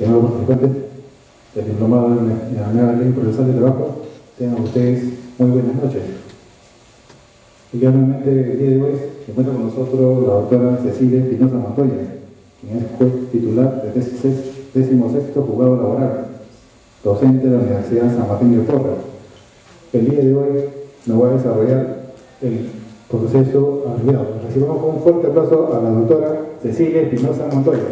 Señor participante del diplomado en la nueva ley procesal de trabajo, tengan ustedes muy buenas noches. Y claramente el día de hoy se encuentra con nosotros la doctora Cecilia Espinosa Montoya, quien es juez titular del 16º Juzgado Laboral, docente de la Universidad San Martín de Porres. El día de hoy nos va a desarrollar el proceso abreviado. Recibamos con un fuerte aplauso a la doctora Cecilia Espinosa Montoya.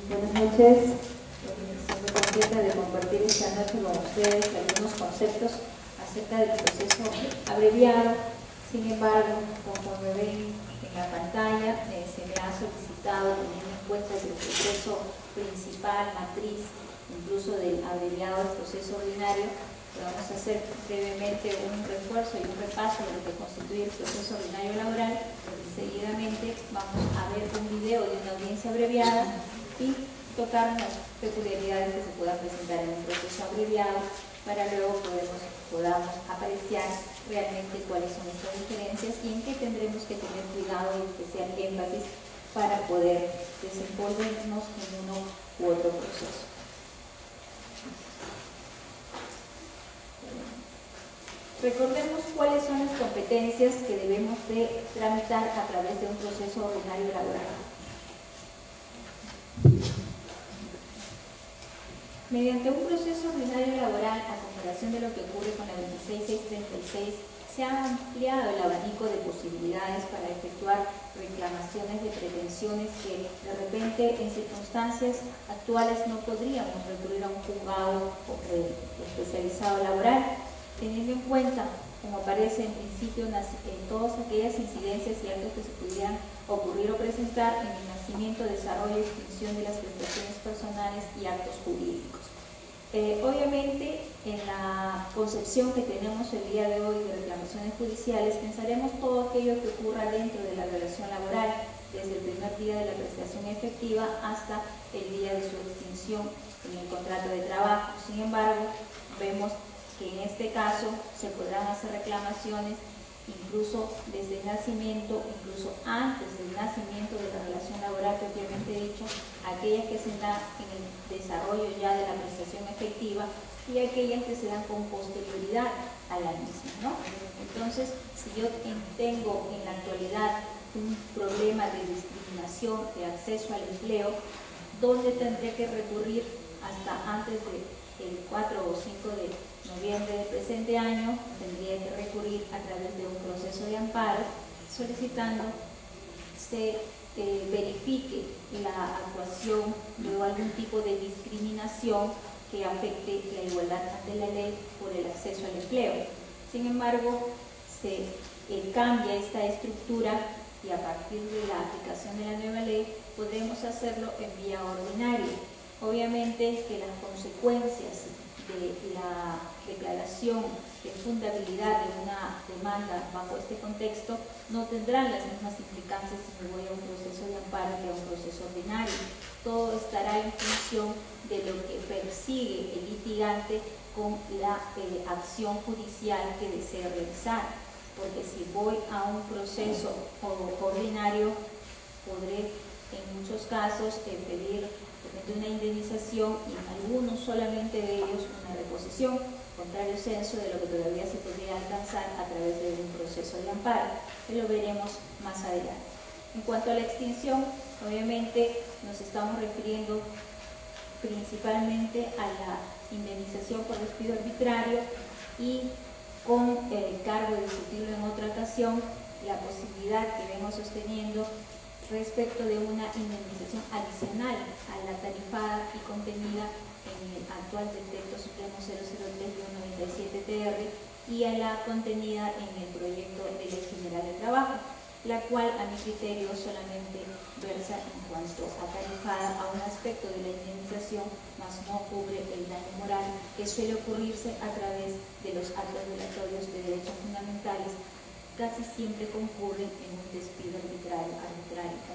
Buenas noches, estoy muy contenta de compartir esta noche con ustedes algunos conceptos acerca del proceso abreviado. Sin embargo, conforme ven en la pantalla, se me ha solicitado, teniendo en cuenta el proceso principal, matriz, incluso del abreviado del proceso ordinario, vamos a hacer brevemente un refuerzo y un repaso de lo que constituye el proceso ordinario laboral. Seguidamente vamos a ver un video de una audiencia abreviada y tocar las peculiaridades que se puedan presentar en un proceso abreviado para luego podamos apreciar realmente cuáles son estas diferencias y en qué tendremos que tener cuidado y especial énfasis para poder desenvolvernos en uno u otro proceso. Recordemos cuáles son las competencias que debemos de tramitar a través de un proceso ordinario laboral. Mediante un proceso ordinario laboral, a comparación de lo que ocurre con la 26636, se ha ampliado el abanico de posibilidades para efectuar reclamaciones de pretensiones que de repente en circunstancias actuales no podríamos recurrir a un juzgado especializado laboral, teniendo en cuenta, como aparece en principio, todas aquellas incidencias y actos que se pudieran ocurrir o presentar en el nacimiento, desarrollo y extinción de las prestaciones personales y actos jurídicos. Obviamente, en la concepción que tenemos el día de hoy de reclamaciones judiciales, pensaremos todo aquello que ocurra dentro de la relación laboral, desde el primer día de la prestación efectiva hasta el día de su extinción en el contrato de trabajo. Sin embargo, vemos que en este caso se podrán hacer reclamaciones incluso desde el nacimiento, incluso antes del nacimiento de la relación laboral propiamente dicho, aquellas que se dan en el desarrollo ya de la prestación efectiva y aquellas que se dan con posterioridad a la misma, ¿no? Entonces, si yo tengo en la actualidad un problema de discriminación de acceso al empleo, ¿dónde tendré que recurrir hasta antes del 4 o 5 de noviembre del presente año? Tendría que recurrir a través de un proceso de amparo solicitando se verifique la actuación de algún tipo de discriminación que afecte la igualdad ante la ley por el acceso al empleo. Sin embargo, se cambia esta estructura y a partir de la aplicación de la nueva ley podremos hacerlo en vía ordinaria. Obviamente que las consecuencias de la declaración de fundabilidad de una demanda bajo este contexto no tendrán las mismas implicancias si me voy a un proceso de amparo que a un proceso ordinario. Todo estará en función de lo que persigue el litigante con la acción judicial que desea realizar, porque si voy a un proceso ordinario podré en muchos casos pedir de una indemnización y en algunos solamente de ellos una reposición, contrario censo de lo que todavía se podría alcanzar a través de un proceso de amparo, que lo veremos más adelante. En cuanto a la extinción, obviamente nos estamos refiriendo principalmente a la indemnización por despido arbitrario y con el cargo de discutirlo en otra ocasión, la posibilidad que vengo sosteniendo respecto de una indemnización adicional a la tarifada y contenida en el actual Decreto Supremo 003-97-TR y a la contenida en el proyecto de Ley General de Trabajo, la cual a mi criterio solamente versa en cuanto a tarifada a un aspecto de la indemnización, mas no cubre el daño moral que suele ocurrirse a través de los actos violatorios de derechos fundamentales, casi siempre concurren en un despido arbitrario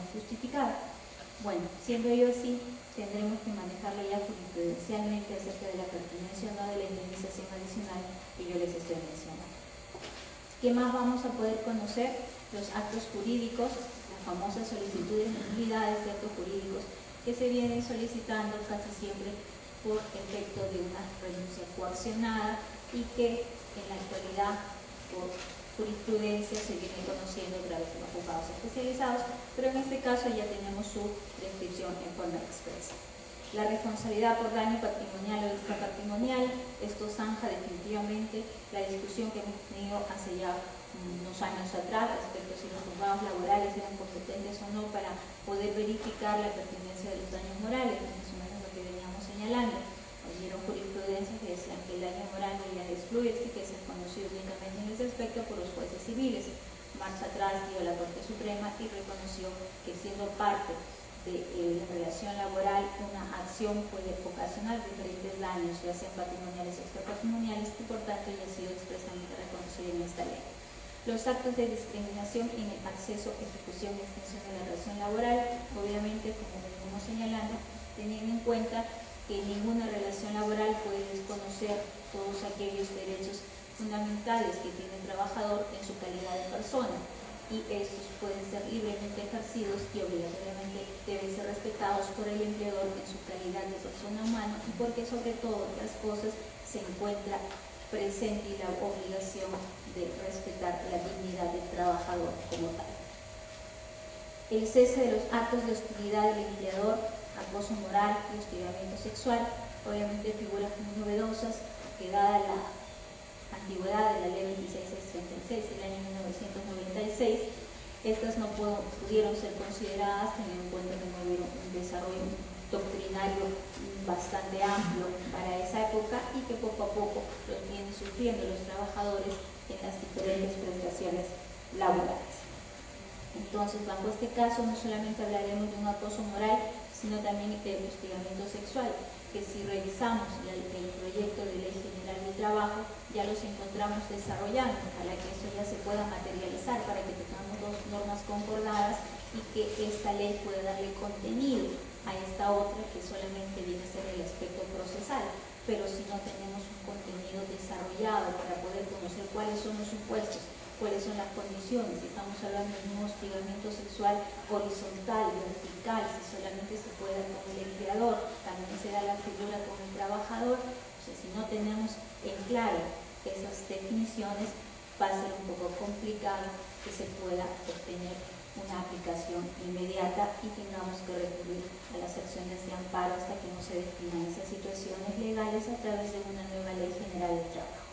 injustificado. Bueno, siendo ello así, tendremos que manejarlo ya jurisprudencialmente acerca de la pertinencia o no de la indemnización adicional que yo les estoy mencionando. ¿Qué más vamos a poder conocer? Los actos jurídicos, las famosas solicitudes de nulidades de actos jurídicos que se vienen solicitando casi siempre por efecto de una renuncia coaccionada y que en la actualidad por jurisprudencia se viene conociendo a través de los juzgados especializados, pero en este caso ya tenemos su descripción en forma expresa. La responsabilidad por daño patrimonial o extrapatrimonial, esto zanja definitivamente la discusión que hemos tenido hace ya unos años atrás respecto a si los juzgados laborales eran competentes o no para poder verificar la pertinencia de los daños morales, más o menos lo que veníamos señalando. Hubieron jurisprudencias que decían que el daño moral debía de excluirse y que se es conocido únicamente en ese aspecto por los jueces civiles. Marcha atrás dio la Corte Suprema y reconoció que siendo parte de la relación laboral, una acción puede ocasionar diferentes daños, ya sean patrimoniales o extrapatrimoniales, y por tanto ya ha sido expresamente reconocido en esta ley. Los actos de discriminación en el acceso, ejecución y extensión de la relación laboral, obviamente, como venimos señalando, teniendo en cuenta que ninguna relación laboral puede desconocer todos aquellos derechos fundamentales que tiene el trabajador en su calidad de persona, y estos pueden ser libremente ejercidos y obligatoriamente deben ser respetados por el empleador en su calidad de persona humana, y porque sobre todas las cosas se encuentra presente y la obligación de respetar la dignidad del trabajador como tal. El cese de los actos de hostilidad del empleador, acoso moral y hostigamiento sexual, obviamente figuras muy novedosas que dada la antigüedad de la ley 26636 del año 1996, estas no pudieron ser consideradas teniendo en cuenta que no hubo un desarrollo doctrinario bastante amplio para esa época y que poco a poco los vienen sufriendo los trabajadores en las diferentes prestaciones laborales. Entonces, bajo este caso, no solamente hablaremos de un acoso moral, sino también de hostigamiento sexual, que si revisamos el proyecto de Ley General del Trabajo, ya los encontramos desarrollando, para que esto ya se pueda materializar, para que tengamos dos normas concordadas y que esta ley pueda darle contenido a esta otra que solamente viene a ser el aspecto procesal. Pero si no tenemos un contenido desarrollado para poder conocer cuáles son los supuestos, cuáles son las condiciones, si estamos hablando de un hostigamiento sexual horizontal, vertical, si solamente se puede con el empleador, también se da la figura con el trabajador. O sea, si no tenemos en claro esas definiciones, va a ser un poco complicado que se pueda obtener una aplicación inmediata y tengamos que recurrir a las acciones de amparo hasta que no se definan esas situaciones legales a través de una nueva Ley General del Trabajo.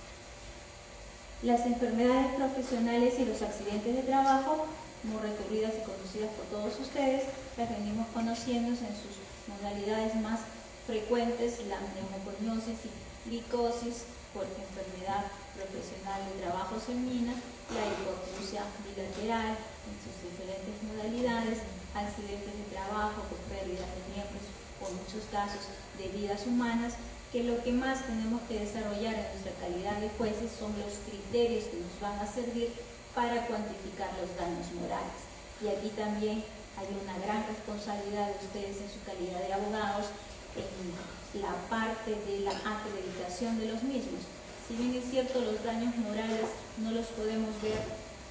Las enfermedades profesionales y los accidentes de trabajo, muy recurridas y conocidas por todos ustedes, las venimos conociendo en sus modalidades más frecuentes: la neumoconiosis y glicosis por enfermedad profesional de trabajo semina, la hipoacusia bilateral en sus diferentes modalidades, accidentes de trabajo por pérdidas de miembros o en muchos casos de vidas humanas, que lo que más tenemos que desarrollar en nuestra calidad de jueces son los criterios que nos van a servir para cuantificar los daños morales. Y aquí también hay una gran responsabilidad de ustedes en su calidad de abogados en la parte de la acreditación de los mismos. Si bien es cierto, los daños morales no los podemos ver,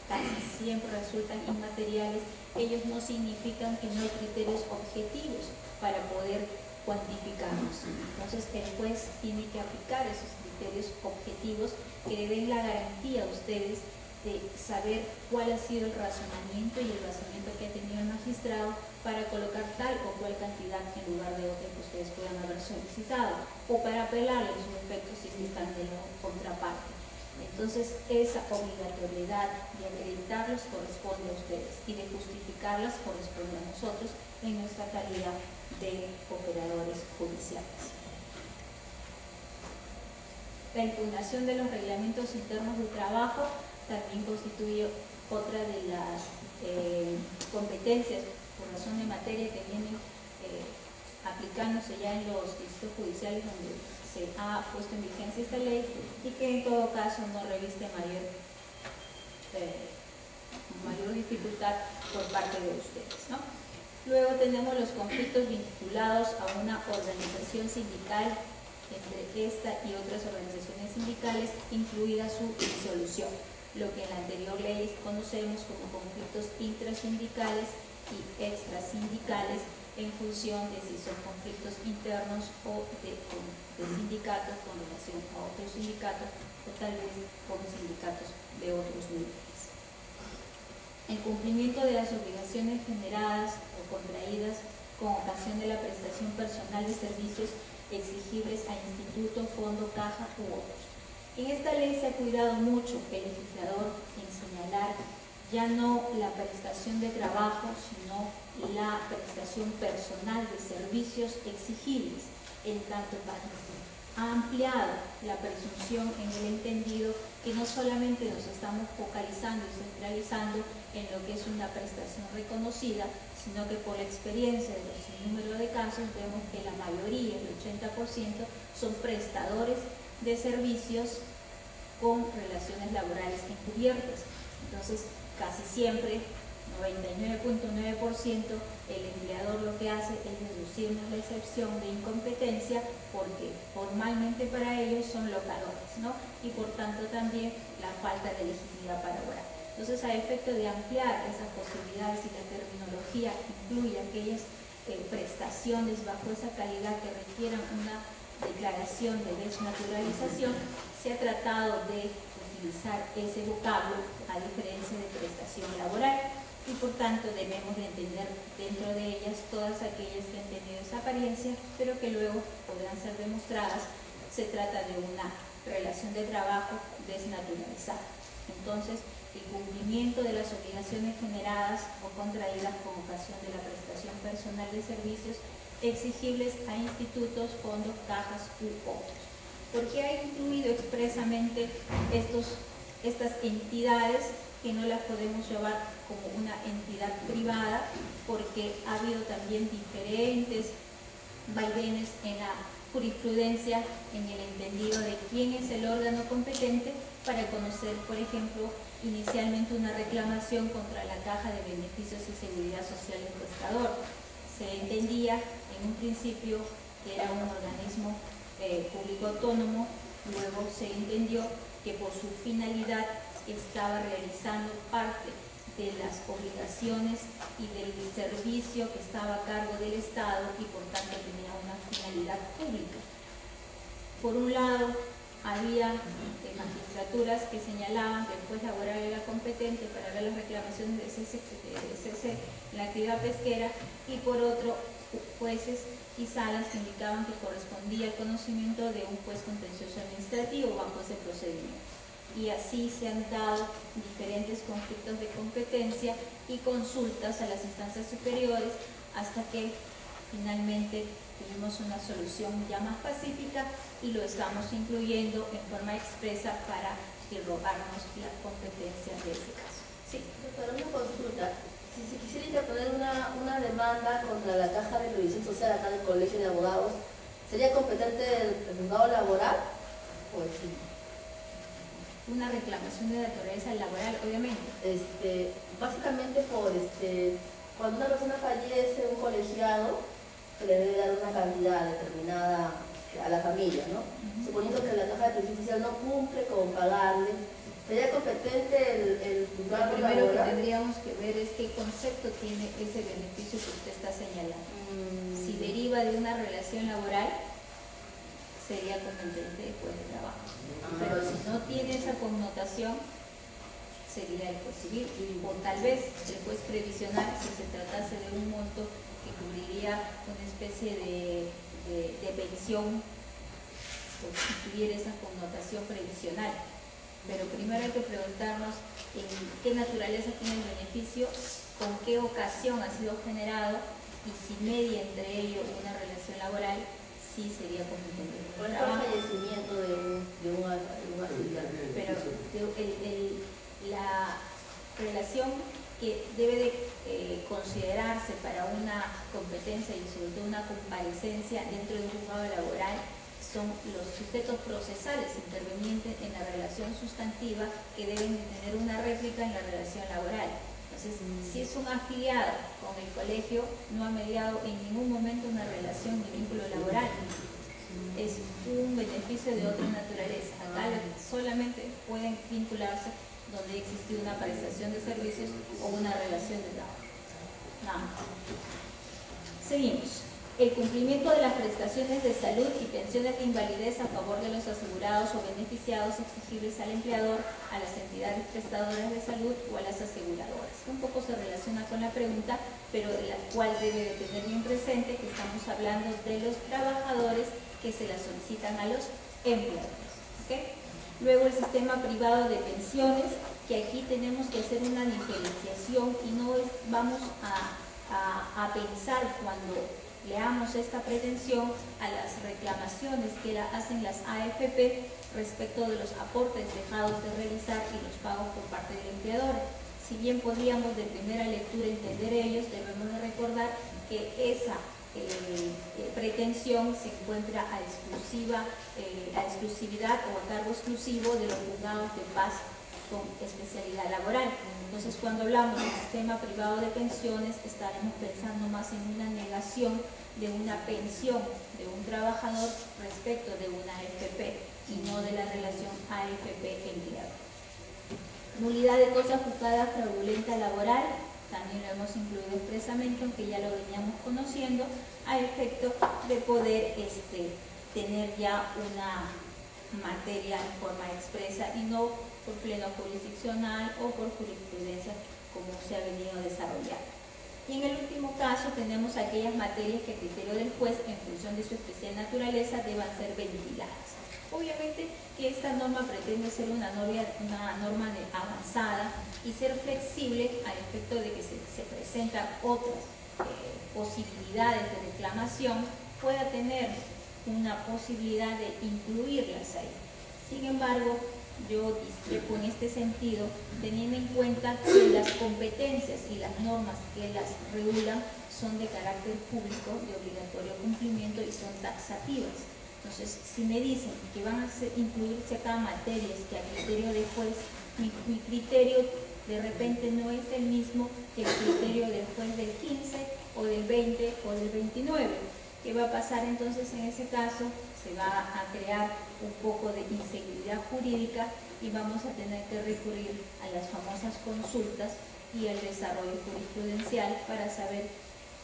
casi siempre resultan inmateriales, ellos no significan que no hay criterios objetivos para poder cuantificarlos. Entonces el juez tiene que aplicar esos criterios objetivos que le den la garantía a ustedes de saber cuál ha sido el razonamiento y el basamiento que ha tenido el magistrado para colocar tal o cual cantidad en lugar de otra que ustedes puedan haber solicitado, o para apelarle en su efecto si están de la contraparte. Entonces esa obligatoriedad de acreditarlos corresponde a ustedes y de justificarlas corresponde a nosotros en nuestra calidad de operadores judiciales. La impugnación de los reglamentos internos de trabajo también constituye otra de las competencias por razón de materia que vienen aplicándose ya en los distritos judiciales donde se ha puesto en vigencia esta ley y que en todo caso no reviste mayor dificultad por parte de ustedes, ¿no? Luego tenemos los conflictos vinculados a una organización sindical, entre esta y otras organizaciones sindicales, incluida su disolución. lo que en la anterior ley conocemos como conflictos intrasindicales y extrasindicales, en función de si son conflictos internos o de sindicatos con relación a otros sindicatos, o tal vez con sindicatos de otros niveles. El cumplimiento de las obligaciones generadas o contraídas con ocasión de la prestación personal de servicios exigibles a instituto, fondo, caja u otros. En esta ley se ha cuidado mucho el legislador en señalar ya no la prestación de trabajo, sino la prestación personal de servicios exigibles, en tanto ha ampliado la presunción en el entendido que no solamente nos estamos focalizando y centralizando en lo que es una prestación reconocida, sino que por la experiencia de los sinnúmero de casos vemos que la mayoría, el 80%, son prestadores de servicios con relaciones laborales encubiertas. Entonces, casi siempre, 99.9%, el empleador lo que hace es deducirnos la excepción de incompetencia porque formalmente para ellos son locadores, ¿no? Y por tanto también la falta de legitimidad para laborar. Entonces, a efecto de ampliar esas posibilidades y la terminología incluye aquellas prestaciones bajo esa calidad que requieran una declaración de desnaturalización, se ha tratado de utilizar ese vocablo a diferencia de prestación laboral y por tanto debemos de entender dentro de ellas todas aquellas que han tenido esa apariencia pero que luego podrán ser demostradas. Se trata de una relación de trabajo desnaturalizada. Entonces, el cumplimiento de las obligaciones generadas o contraídas con ocasión de la prestación personal de servicios exigibles a institutos, fondos, cajas u otros. ¿Por qué ha incluido expresamente estas entidades que no las podemos llevar como una entidad privada? Porque ha habido también diferentes vaivenes en la jurisprudencia en el entendido de quién es el órgano competente para conocer, por ejemplo, inicialmente una reclamación contra la Caja de Beneficios y Seguridad Social del prestador. Se entendía en un principio que era un organismo público autónomo, luego se entendió que por su finalidad estaba realizando parte de las obligaciones y del servicio que estaba a cargo del Estado y por tanto tenía una finalidad pública. Por un lado, había magistraturas que señalaban que el juez laboral era competente para ver las reclamaciones de CC en la actividad pesquera y por otro, jueces y salas que indicaban que correspondía el conocimiento de un juez contencioso administrativo bajo ese procedimiento. Y así se han dado diferentes conflictos de competencia y consultas a las instancias superiores hasta que finalmente tuvimos una solución ya más pacífica y lo estamos incluyendo en forma expresa para irrogarnos la competencia de este caso. Sí. Para una consulta, si se quisiera interponer una demanda contra la Caja de Previsión Social acá del Colegio de Abogados, ¿sería competente el juzgado laboral o el civil? Una reclamación de naturaleza laboral, obviamente. Básicamente cuando una persona fallece, un colegiado se le debe dar una cantidad determinada a la familia, ¿no? Suponiendo que la Caja de Previsión Social no cumple con pagarle, ¿sería competente el juzgado laboral? Lo primero que tendríamos que ver es qué concepto tiene ese beneficio que usted está señalando. Si deriva de una relación laboral, sería competente el juez de trabajo. Pero si no tiene esa connotación, sería el juez civil. O tal vez el juez previsional, si se tratase de un monto que cubriría una especie de pensión, pues si tuviera esa connotación previsional. Pero primero hay que preguntarnos en qué naturaleza tiene el beneficio, con qué ocasión ha sido generado y si media entre ellos una relación laboral, sí sería competente. ¿Cuál es el fallecimiento de un afiliado? Pero la relación que debe de considerarse para una competencia y sobre todo una comparecencia dentro de un juzgado laboral son los sujetos procesales intervenientes en la relación sustantiva que deben de tener una réplica en la relación laboral. Entonces, si es un afiliado con el colegio, no ha mediado en ningún momento una relación de vínculo laboral. Es un beneficio de otra naturaleza. Acá solamente pueden vincularse donde existió una prestación de servicios o una relación de trabajo. Nada más. Seguimos. El cumplimiento de las prestaciones de salud y pensiones de invalidez a favor de los asegurados o beneficiados exigibles al empleador, a las entidades prestadoras de salud o a las aseguradoras. Un poco se relaciona con la pregunta, pero de la cual debe de tener bien presente que estamos hablando de los trabajadores que se la solicitan a los empleadores. ¿Okay? Luego el sistema privado de pensiones, que aquí tenemos que hacer una diferenciación y no vamos a pensar cuando leamos esta pretensión a las reclamaciones que hacen las AFP respecto de los aportes dejados de realizar y los pagos por parte del empleador. Si bien podríamos de primera lectura entender ellos, debemos de recordar que esa pretensión se encuentra a exclusividad o a cargo exclusivo de los juzgados de paz con especialidad laboral. Entonces, cuando hablamos del sistema privado de pensiones, estaremos pensando más en una negación de una pensión de un trabajador respecto de una AFP y no de la relación AFP-empleador. Nulidad de cosa juzgada fraudulenta laboral, también lo hemos incluido expresamente, aunque ya lo veníamos conociendo, a efecto de poder tener ya una materia en forma expresa y no por pleno jurisdiccional o por jurisprudencia como se ha venido desarrollando. Y en el último caso tenemos aquellas materias que a criterio del juez, en función de su especial naturaleza, deban ser ventiladas. Obviamente que esta norma pretende ser una norma avanzada y ser flexible al efecto de que se presentan otras posibilidades de reclamación, pueda tener una posibilidad de incluirlas ahí. Sin embargo, yo discrepo en este sentido, teniendo en cuenta que las competencias y las normas que las regulan son de carácter público, de obligatorio cumplimiento y son taxativas. Entonces, si me dicen que van a incluirse acá materias que a criterio de juez, mi criterio de repente no es el mismo que el criterio del juez del 15 o del 20 o del 29. ¿Qué va a pasar entonces en ese caso? Se va a crear un poco de inseguridad jurídica y vamos a tener que recurrir a las famosas consultas y al desarrollo jurisprudencial para saber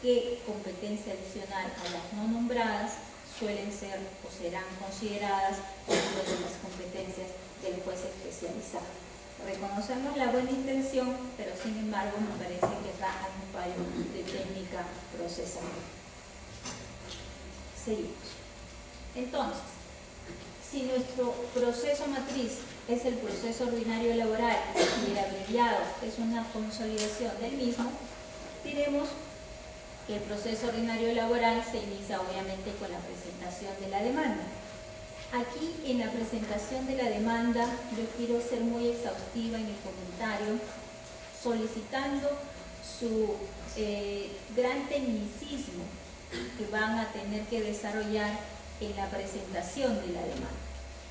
qué competencia adicional a las no nombradas suelen ser o serán consideradas dentro de las competencias del juez especializado. Reconocemos la buena intención, pero sin embargo me parece que acá hay un fallo de técnica procesal. Seguimos. Entonces, si nuestro proceso matriz es el proceso ordinario laboral y el abreviado es una consolidación del mismo, diremos que el proceso ordinario laboral se inicia obviamente con la presentación de la demanda. Aquí en la presentación de la demanda yo quiero ser muy exhaustiva en el comentario, solicitando su gran tecnicismo que van a tener que desarrollar en la presentación de la demanda.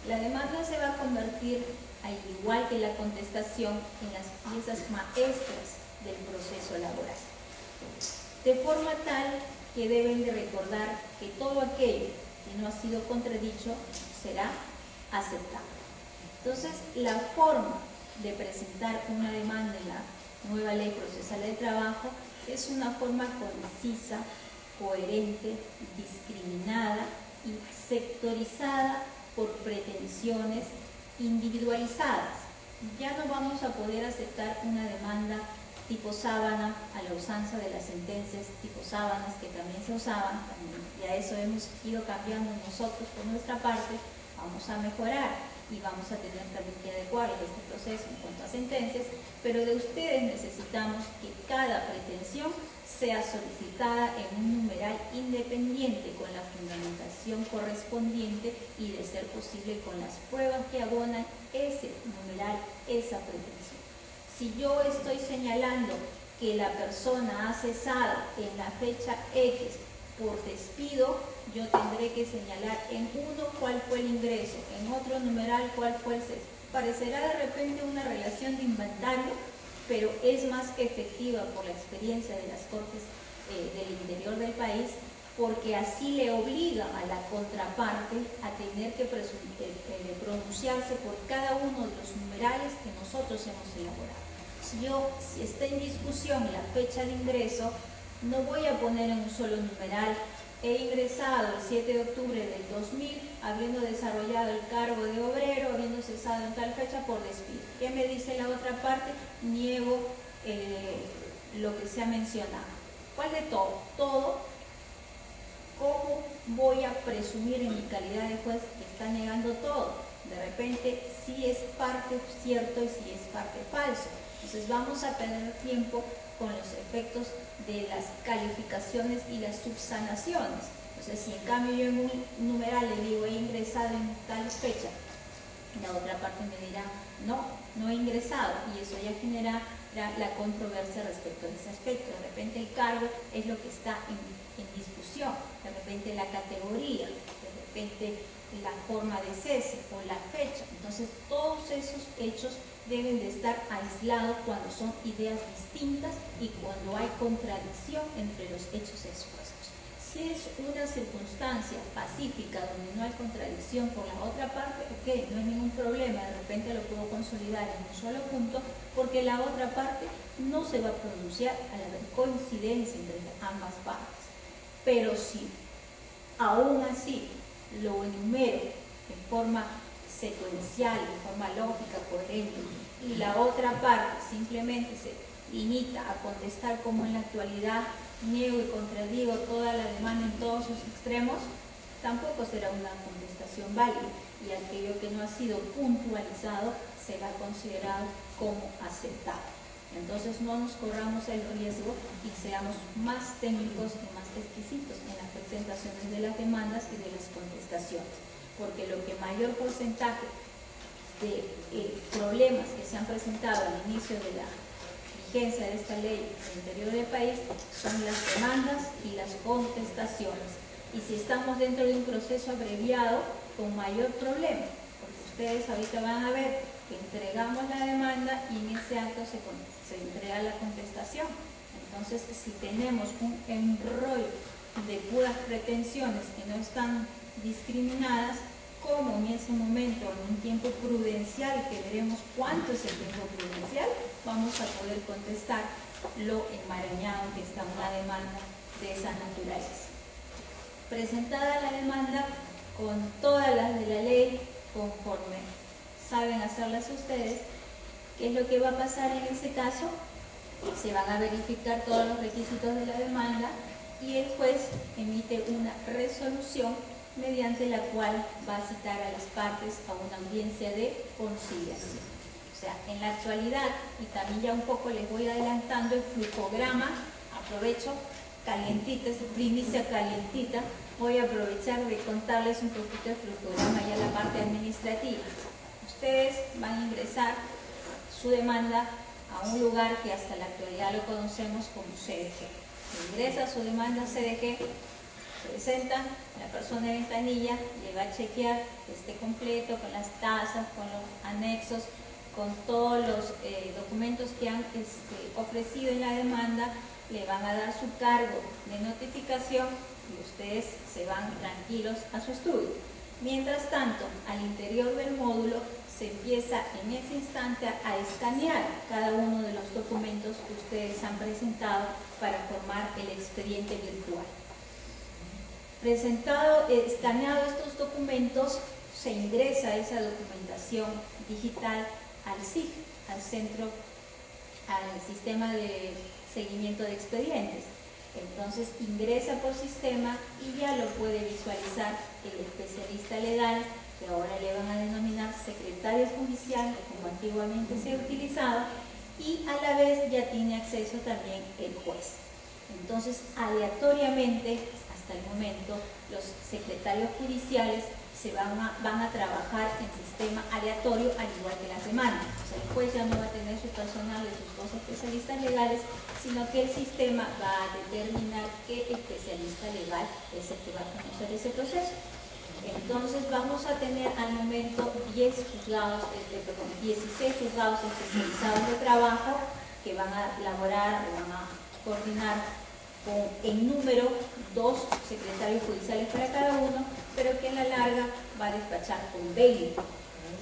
La demanda se va a convertir, al igual que la contestación, en las piezas maestras del proceso laboral. De forma tal que deben de recordar que todo aquello que no ha sido contradicho será aceptado. Entonces, la forma de presentar una demanda en la nueva ley procesal del trabajo es una forma concisa, coherente, discriminada y sectorizada por pretensiones individualizadas. Ya no vamos a poder aceptar una demanda tipo sábana, a la usanza de las sentencias tipo sábanas que también se usaban, ya eso hemos ido cambiando nosotros por nuestra parte, vamos a mejorar y vamos a tener también que adecuar este proceso en cuanto a sentencias, pero de ustedes necesitamos que cada pretensión sea solicitada en un numeral independiente con la fundamentación correspondiente y de ser posible con las pruebas que abonan ese numeral, esa pretensión. Si yo estoy señalando que la persona ha cesado en la fecha X por despido, yo tendré que señalar en uno cuál fue el ingreso, en otro numeral cuál fue el ceso. Parecerá de repente una relación de inventario, pero es más efectiva por la experiencia de las cortes del interior del país, porque así le obliga a la contraparte a tener que pronunciarse por cada uno de los numerales que nosotros hemos elaborado. Si está en discusión la fecha de ingreso, no voy a poner en un solo numeral: he ingresado el 7 de octubre del 2000, habiendo desarrollado el cargo de obrero, habiendo cesado en tal fecha por despido. ¿Qué me dice la otra parte? Niego lo que se ha mencionado. ¿Cuál de todo? Todo. ¿Cómo voy a presumir en mi calidad de juez que está negando todo? De repente sí es parte cierto y sí es parte falso. Entonces vamos a perder tiempo con los efectos de las calificaciones y las subsanaciones. Entonces, si en cambio yo en un numeral le digo he ingresado en tal fecha, la otra parte me dirá no he ingresado, y eso ya generará la controversia respecto a ese aspecto. De repente el cargo es lo que está en discusión, de repente la categoría, de repente la forma de cese o la fecha. Entonces todos esos hechos deben de estar aislados cuando son ideas distintas y cuando hay contradicción entre los hechos expuestos. Si es una circunstancia pacífica donde no hay contradicción por la otra parte, ok, no hay ningún problema, de repente lo puedo consolidar en un solo punto, porque la otra parte no se va a pronunciar al haber coincidencia entre ambas partes. Pero si aún así lo enumero de forma secuencial, de forma lógica, coherente, y la otra parte simplemente se limita a contestar como en la actualidad, niego y contradigo toda la demanda en todos sus extremos, tampoco será una contestación válida, y aquello que no ha sido puntualizado será considerado como aceptado. Entonces no nos corramos el riesgo y seamos más técnicos y más exquisitos en las presentaciones de las demandas y de las contestaciones, porque lo que mayor porcentaje de problemas que se han presentado al inicio de la vigencia de esta ley en el interior del país son las demandas y las contestaciones. Y si estamos dentro de un proceso abreviado, con mayor problema, porque ustedes ahorita van a ver que entregamos la demanda y en ese acto se entrega la contestación. Entonces, si tenemos un embrollo de puras pretensiones que no están discriminadas, como en ese momento, en un tiempo prudencial, que veremos cuánto es el tiempo prudencial, vamos a poder contestar lo enmarañado que está una demanda de esa naturaleza. Presentada la demanda con todas las de la ley, conforme saben hacerlas ustedes, ¿qué es lo que va a pasar en ese caso? Se van a verificar todos los requisitos de la demanda y el juez emite una resolución mediante la cual va a citar a las partes a una audiencia de conciliación. O sea, en la actualidad, y también ya un poco les voy adelantando el flujograma, aprovecho calientita, es primicia calientita, voy a aprovechar de contarles un poquito el flujograma ya la parte administrativa. Ustedes van a ingresar su demanda a un lugar que hasta la actualidad lo conocemos como CDG. Ingresa su demanda a CDG, presenta, la persona de ventanilla le va a chequear que esté completo con las tasas, con los anexos, con todos los documentos que han ofrecido en la demanda, le van a dar su cargo de notificación y ustedes se van tranquilos a su estudio. Mientras tanto, al interior del módulo se empieza en ese instante a escanear cada uno de los documentos que ustedes han presentado para formar el expediente virtual. Escaneado estos documentos, se ingresa esa documentación digital al SIG, al sistema de seguimiento de expedientes. Entonces ingresa por sistema y ya lo puede visualizar el especialista legal, que ahora le van a denominar secretario judicial, como antiguamente se ha utilizado, y a la vez ya tiene acceso también el juez. Entonces, aleatoriamente, hasta el momento, los secretarios judiciales van a trabajar en sistema aleatorio, al igual que las demandas. O sea, el juez ya no va a tener su personal de sus dos especialistas legales, sino que el sistema va a determinar qué especialista legal es el que va a conocer ese proceso. Entonces vamos a tener al momento 16 juzgados especializados de trabajo que van a elaborar o van a coordinar en número 2 secretarios judiciales para cada uno, pero que en la larga va a despachar con 20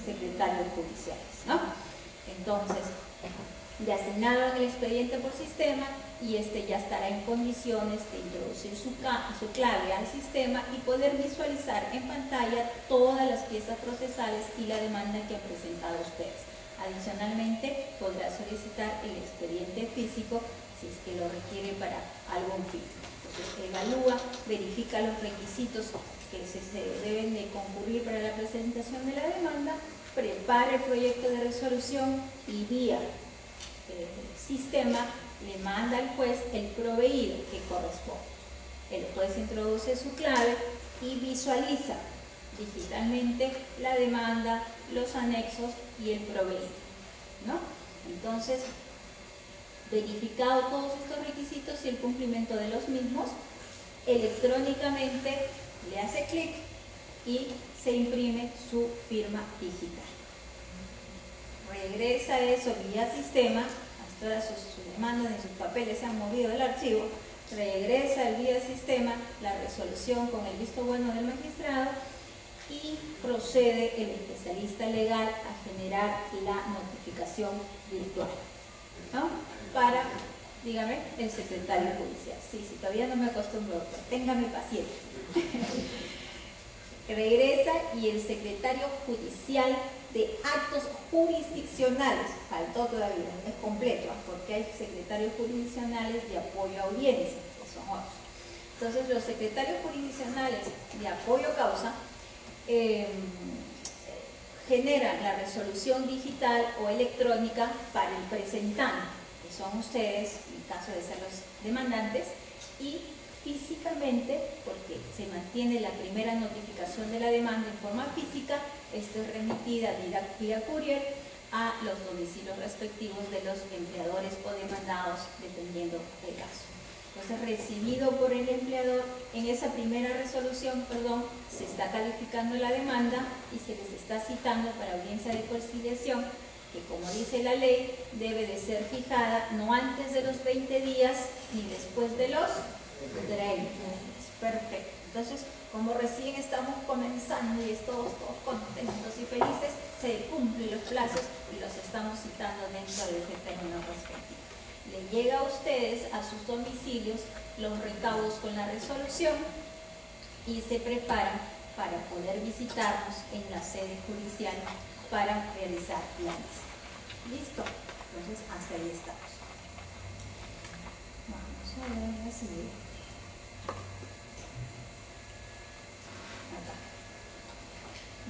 secretarios judiciales, ¿no? Entonces, le asignaron el expediente por sistema y este ya estará en condiciones de introducir su clave al sistema y poder visualizar en pantalla todas las piezas procesales y la demanda que han presentado ustedes. Adicionalmente, podrá solicitar el expediente físico si es que lo requiere para algún fin. Entonces, evalúa, verifica los requisitos que se deben de concurrir para la presentación de la demanda, prepara el proyecto de resolución y vía sistema le manda al juez el proveído que corresponde. El juez introduce su clave y visualiza digitalmente la demanda, los anexos y el proveído, ¿no? Entonces, verificado todos estos requisitos y el cumplimiento de los mismos, electrónicamente le hace clic y se imprime su firma digital. Regresa eso vía sistema, todas sus demandas y sus papeles se han movido del archivo, regresa al vía sistema la resolución con el visto bueno del magistrado y procede el especialista legal a generar la notificación virtual, ¿no? Para, dígame, el secretario judicial. Sí, todavía no me acostumbro, doctor, téngame paciencia. Regresa y el secretario judicial de actos jurisdiccionales, faltó todavía, es completo, porque hay secretarios jurisdiccionales de apoyo a audiencia, que son otros. Entonces, los secretarios jurisdiccionales de apoyo a causa generan la resolución digital o electrónica para el presentante, que son ustedes, en caso de ser los demandantes, y físicamente, porque se mantiene la primera notificación de la demanda en forma física, esta es remitida vía courier a los domicilios respectivos de los empleadores o demandados, dependiendo del caso. Entonces, recibido por el empleador, en esa primera resolución, se está calificando la demanda y se les está citando para audiencia de conciliación, que como dice la ley, debe de ser fijada no antes de los 20 días ni después de los 30 días. Perfecto. Entonces, como recién estamos comenzando y todos contentos y felices, se cumplen los plazos y los estamos citando dentro de ese término respectivo. Le llega a ustedes, a sus domicilios, los recaudos con la resolución y se preparan para poder visitarnos en la sede judicial para realizar la misa. ¿Listo? Entonces, hasta ahí estamos. Vamos a ver la siguiente.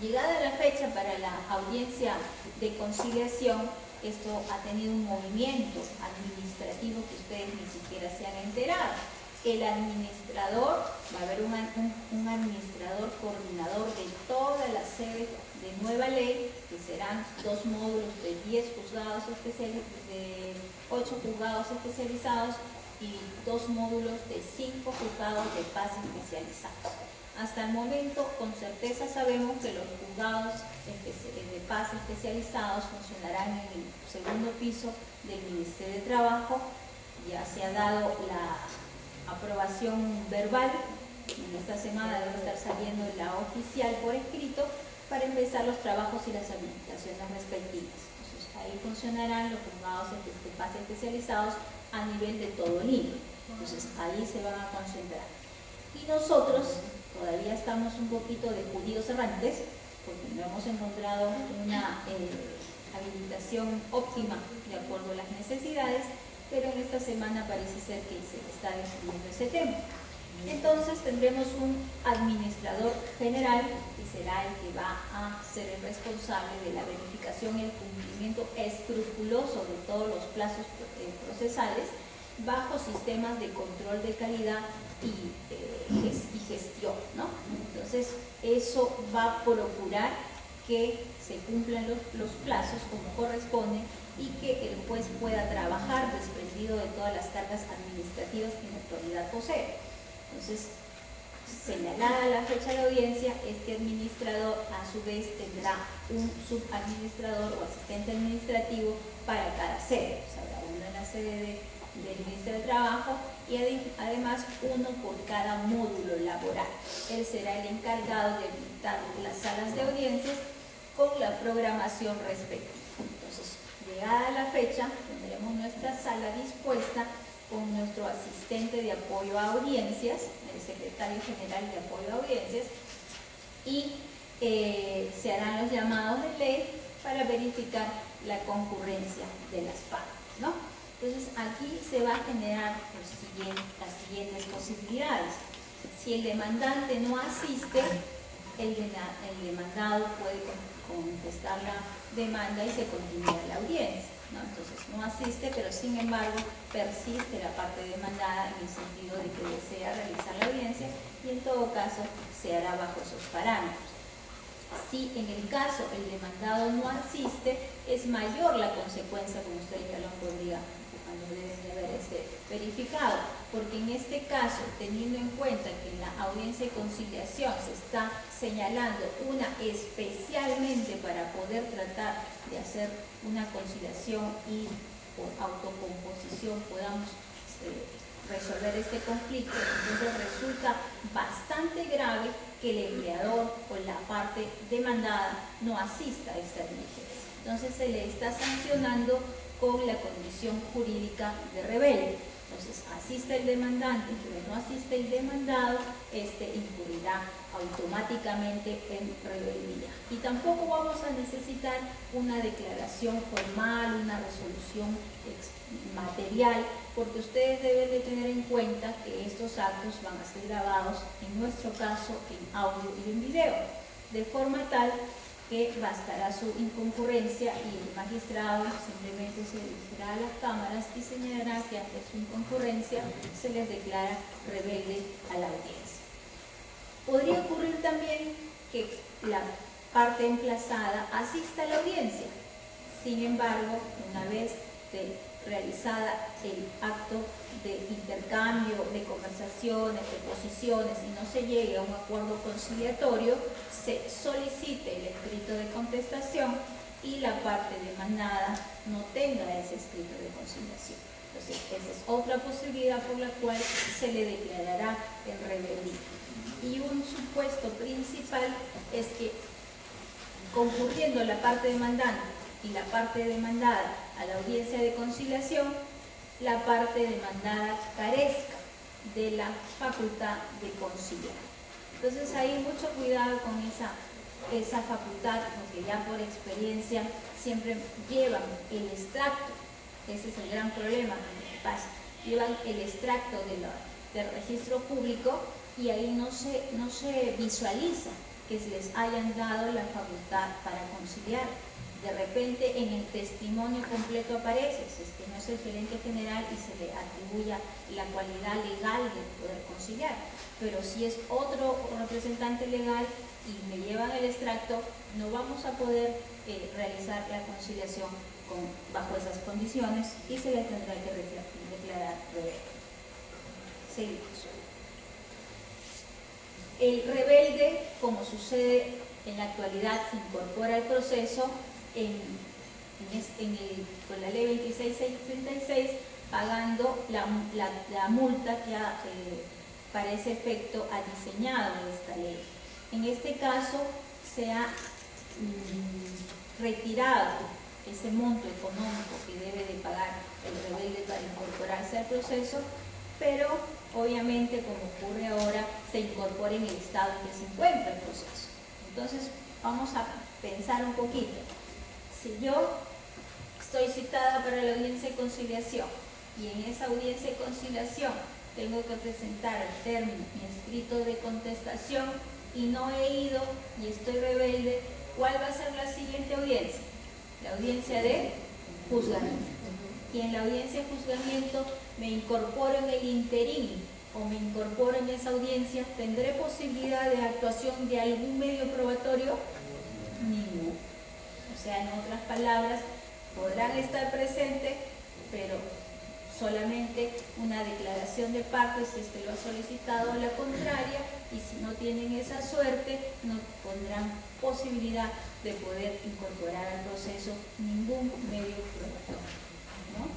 Llegada la fecha para la audiencia de conciliación, esto ha tenido un movimiento administrativo que ustedes ni siquiera se han enterado. El administrador, va a haber un administrador coordinador de toda la sede de nueva ley, que serán 2 módulos de 10 juzgados especializados, de 8 juzgados especializados y 2 módulos de 5 juzgados de paz especializados. Hasta el momento, con certeza sabemos que los juzgados de paz especializados funcionarán en el segundo piso del Ministerio de Trabajo. Ya se ha dado la aprobación verbal, en esta semana debe estar saliendo la oficial por escrito para empezar los trabajos y las administraciones respectivas. Entonces, ahí funcionarán los juzgados de paz especializados a nivel de todo Lima. Entonces, ahí se van a concentrar. Y nosotros todavía estamos un poquito de judíos errantes, porque no hemos encontrado una habilitación óptima de acuerdo a las necesidades, pero en esta semana parece ser que se está definiendo ese tema. Entonces tendremos un administrador general, que será el que va a ser el responsable de la verificación y el cumplimiento escrupuloso de todos los plazos procesales, bajo sistemas de control de calidad y gestión, ¿no? Entonces, eso va a procurar que se cumplan los plazos como corresponde y que el juez pueda trabajar desprendido de todas las cargas administrativas que en la actualidad posee. Entonces, señalada la fecha de audiencia, este administrador a su vez tendrá un subadministrador o asistente administrativo para cada sede. O sea, habrá uno en la sede del Ministerio de Trabajo y además uno por cada módulo laboral. Él será el encargado de habilitar las salas de audiencias con la programación respectiva. Entonces, llegada la fecha, tendremos nuestra sala dispuesta con nuestro asistente de apoyo a audiencias, el secretario general de apoyo a audiencias, y se harán los llamados de ley para verificar la concurrencia de las partes, ¿no? Entonces, aquí se va a generar las siguientes posibilidades. Si el demandante no asiste, el demandado puede contestar la demanda y se continúa la audiencia, ¿no? Entonces, no asiste, pero sin embargo persiste la parte demandada en el sentido de que desea realizar la audiencia y en todo caso se hará bajo esos parámetros. Si en el caso el demandado no asiste, es mayor la consecuencia, como ustedes ya lo deben de haber verificado, porque en este caso, teniendo en cuenta que en la audiencia de conciliación se está señalando una especialmente para poder tratar de hacer una conciliación y por autocomposición podamos resolver este conflicto, entonces resulta bastante grave que el empleador o la parte demandada no asista a esta diligencia. Entonces se le está sancionando con la condición jurídica de rebelde. Entonces asiste el demandante, pero no asiste el demandado, incurrirá automáticamente en rebeldía. Y tampoco vamos a necesitar una declaración formal, una resolución material, porque ustedes deben de tener en cuenta que estos actos van a ser grabados, en nuestro caso, en audio y en video, de forma tal que bastará su inconcurrencia y el magistrado simplemente se dirigirá a las cámaras y señalará que ante su inconcurrencia se les declara rebelde a la audiencia. Podría ocurrir también que la parte emplazada asista a la audiencia. Sin embargo, una vez realizada el acto de intercambio, de conversaciones, de posiciones y no se llegue a un acuerdo conciliatorio, se solicite el escrito de contestación y la parte demandada no tenga ese escrito de conciliación. Entonces, esa es otra posibilidad por la cual se le declarará en rebeldía. Y un supuesto principal es que, concurriendo la parte demandante y la parte demandada a la audiencia de conciliación, la parte demandada carezca de la facultad de conciliar. Entonces ahí mucho cuidado con esa facultad, porque ya por experiencia siempre llevan el extracto, ese es el gran problema que pasa, llevan el extracto del registro público y ahí no se visualiza que se les hayan dado la facultad para conciliar. De repente en el testimonio completo aparece, si es que no es el gerente general y se le atribuya la cualidad legal de poder conciliar, pero si es otro representante legal y me llevan el extracto, no vamos a poder realizar la conciliación bajo esas condiciones y se le tendrá que declarar rebelde. Seguimos. El rebelde, como sucede en la actualidad, se incorpora al proceso con la ley 26636, pagando la multa que para ese efecto ha diseñado esta ley. En este caso se ha retirado ese monto económico que debe de pagar el rebelde para incorporarse al proceso, pero obviamente, como ocurre ahora, se incorpora en el estado en que se encuentra el proceso. Entonces vamos a pensar un poquito. Si yo estoy citada para la audiencia de conciliación y en esa audiencia de conciliación tengo que presentar al término mi escrito de contestación y no he ido y estoy rebelde, ¿cuál va a ser la siguiente audiencia? La audiencia de juzgamiento. Y en la audiencia de juzgamiento me incorporo en el interín o me incorporo en esa audiencia, ¿tendré posibilidad de actuación de algún medio probatorio? Ninguno. O sea, en otras palabras, podrán estar presentes, pero solamente una declaración de parte si es que lo ha solicitado a la contraria, y si no tienen esa suerte, no tendrán posibilidad de poder incorporar al proceso ningún medio probatorio, ¿no?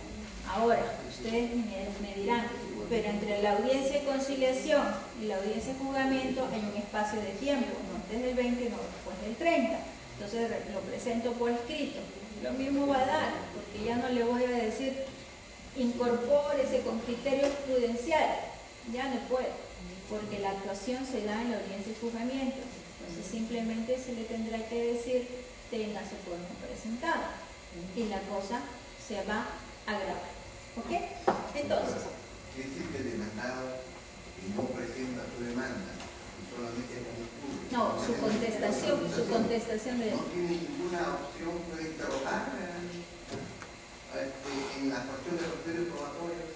Ahora, ustedes me dirán, pero entre la audiencia de conciliación y la audiencia de juzgamiento hay un espacio de tiempo, no antes del 20, no después del 30. Entonces lo presento por escrito. Lo mismo va a dar, porque ya no le voy a decir incorpórese con criterios prudenciales. Ya no puede, porque la actuación se da en la audiencia de juzgamiento. Entonces simplemente se le tendrá que decir téngase por presentado y la cosa se va a agravar. ¿Ok? Entonces, ¿qué existe el demandado y no presenta su demanda y solamente no, su contestación de... no tiene ninguna opción, puede interrogar en la cuestión de los criterios probatorios?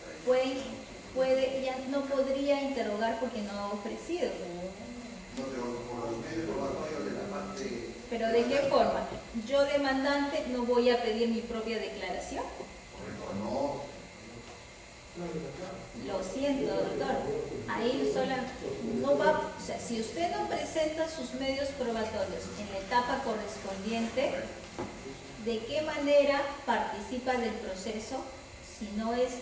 Puede, ya no podría interrogar porque no ha ofrecido. No, pero por los criterios probatorios de la parte... ¿Pero de qué forma? Yo demandante no voy a pedir mi propia declaración. No. Lo siento, doctor. Ahí sola no va, o sea, si usted no presenta sus medios probatorios en la etapa correspondiente, ¿de qué manera participa del proceso? Si no es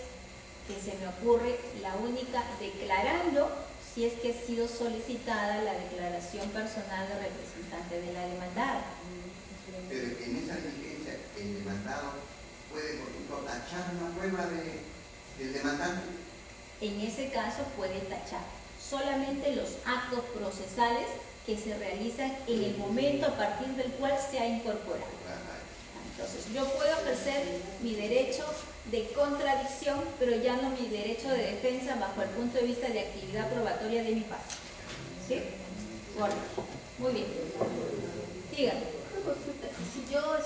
que se me ocurre la única declarando si es que ha sido solicitada la declaración personal de representante de la demandada. Pero en esa diligencia el demandado puede, por ejemplo, tachar una prueba del demandante. En ese caso puede tachar solamente los actos procesales que se realizan en el momento a partir del cual se ha incorporado. Entonces, yo puedo ejercer mi derecho de contradicción, pero ya no mi derecho de defensa bajo el punto de vista de actividad probatoria de mi parte. ¿Sí? Bueno, muy bien. Dígame. Si yo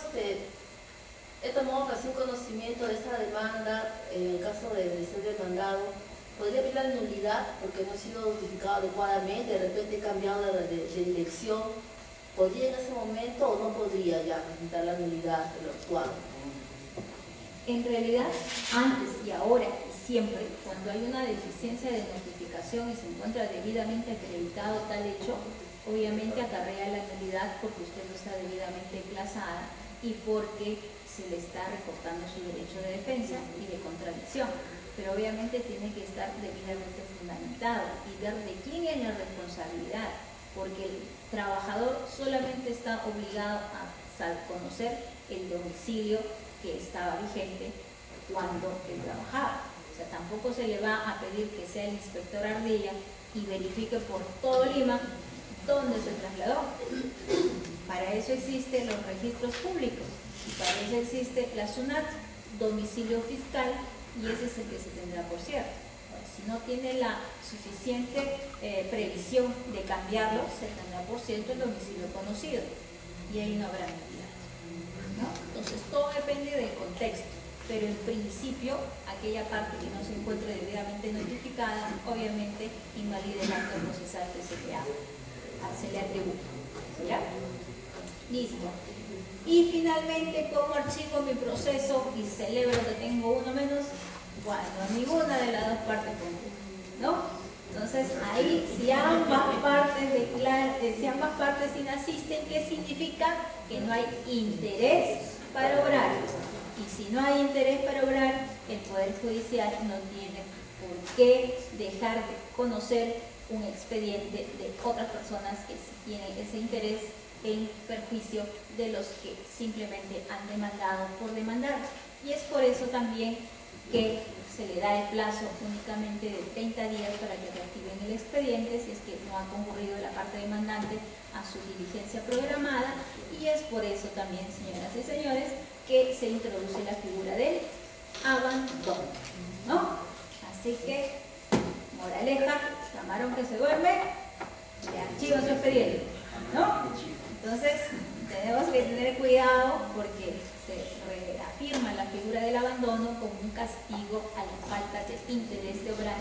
he tomado casi un conocimiento de esta demanda, en el caso de ser demandado, podría haber la nulidad porque no he sido notificado adecuadamente, de repente he cambiado de dirección. ¿Podría en ese momento o no podría ya presentar la nulidad de lo actual? En realidad, antes y ahora y siempre, cuando hay una deficiencia de notificación y se encuentra debidamente acreditado tal hecho, obviamente acarrea la nulidad porque usted no está debidamente emplazada y porque se le está recortando su derecho de defensa y de contradicción. Pero obviamente tiene que estar debidamente fundamentado y ver de quién es la responsabilidad, porque el trabajador solamente está obligado a conocer el domicilio que estaba vigente cuando él trabajaba. O sea, tampoco se le va a pedir que sea el inspector Ardilla y verifique por todo Lima dónde se trasladó. Para eso existen los registros públicos y para eso existe la SUNAT, domicilio fiscal, y ese es el que se tendrá por cierto. Si no tiene la suficiente previsión de cambiarlo, se tendrá por cierto el domicilio conocido y ahí no habrá nulidad, ¿no? Entonces todo depende del contexto, pero en principio aquella parte que no se encuentre debidamente notificada obviamente invalida el acto procesal que se le atribuye. ¿Ya? Listo. Y finalmente, ¿cómo archivo mi proceso y celebro que tengo uno menos? Cuando ninguna de las dos partes concurre, ¿no? Entonces ahí si ambas partes inasisten, ¿qué significa? Que no hay interés para obrar. Y si no hay interés para obrar, el Poder Judicial no tiene por qué dejar de conocer un expediente de otras personas que sí tienen ese interés en perjuicio de los que simplemente han demandado por demandar. Y es por eso también que se le da el plazo únicamente de 30 días para que reactiven el expediente si es que no ha concurrido la parte demandante a su diligencia programada, y es por eso también, señoras y señores, que se introduce la figura del abandono, ¿no? Así que, moraleja, camarón que se duerme, le archiva su expediente, ¿no? Entonces, tenemos que tener cuidado porque se reafirma la figura del abandono como un castigo a la falta de interés de obrar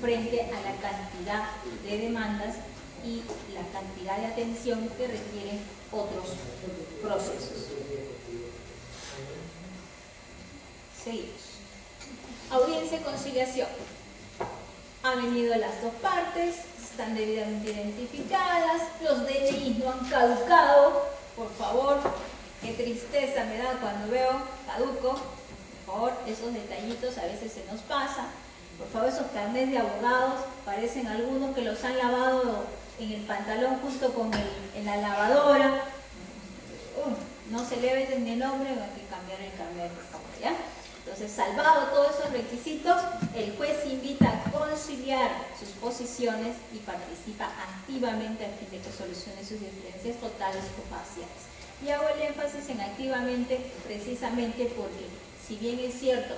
frente a la cantidad de demandas y la cantidad de atención que requieren otros procesos. Seguimos. Audiencia de conciliación. Han venido las dos partes, están debidamente identificadas, los DNI no han caducado, por favor. Qué tristeza me da cuando veo caduco. Por favor, esos detallitos a veces se nos pasa. Por favor, esos carnets de abogados, parecen algunos que los han lavado en el pantalón junto con en la lavadora. No se le ve ni el nombre, hay que cambiar el carnet, por favor, ¿ya? Entonces, salvado todos esos requisitos, el juez invita a conciliar sus posiciones y participa activamente a fin de que solucione sus diferencias totales o parciales. Y hago el énfasis en activamente precisamente porque, si bien es cierto,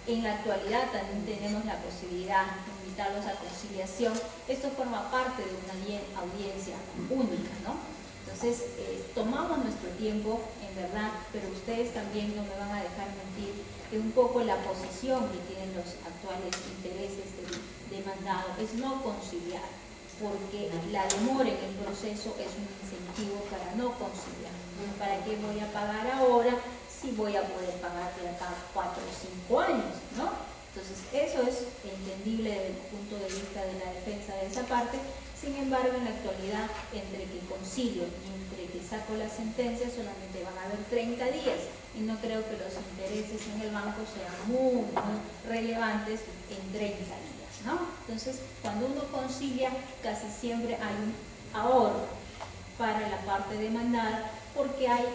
en la actualidad también tenemos la posibilidad de invitarlos a conciliación, esto forma parte de una audiencia única, ¿no? Entonces, tomamos nuestro tiempo, en verdad, pero ustedes también no me van a dejar mentir que un poco la posición que tienen los actuales intereses del demandado es no conciliar, porque la demora en el proceso es un incentivo para no conciliar. ¿Para qué voy a pagar ahora si voy a poder pagar de acá 4 o 5 años, ¿no? Entonces, eso es entendible desde el punto de vista de la defensa de esa parte. Sin embargo, en la actualidad, entre que concilio y entre que saco la sentencia, solamente van a haber 30 días. Y no creo que los intereses en el banco sean muy relevantes en 30 días, ¿no? Entonces, cuando uno concilia, casi siempre hay un ahorro para la parte demandada, porque hay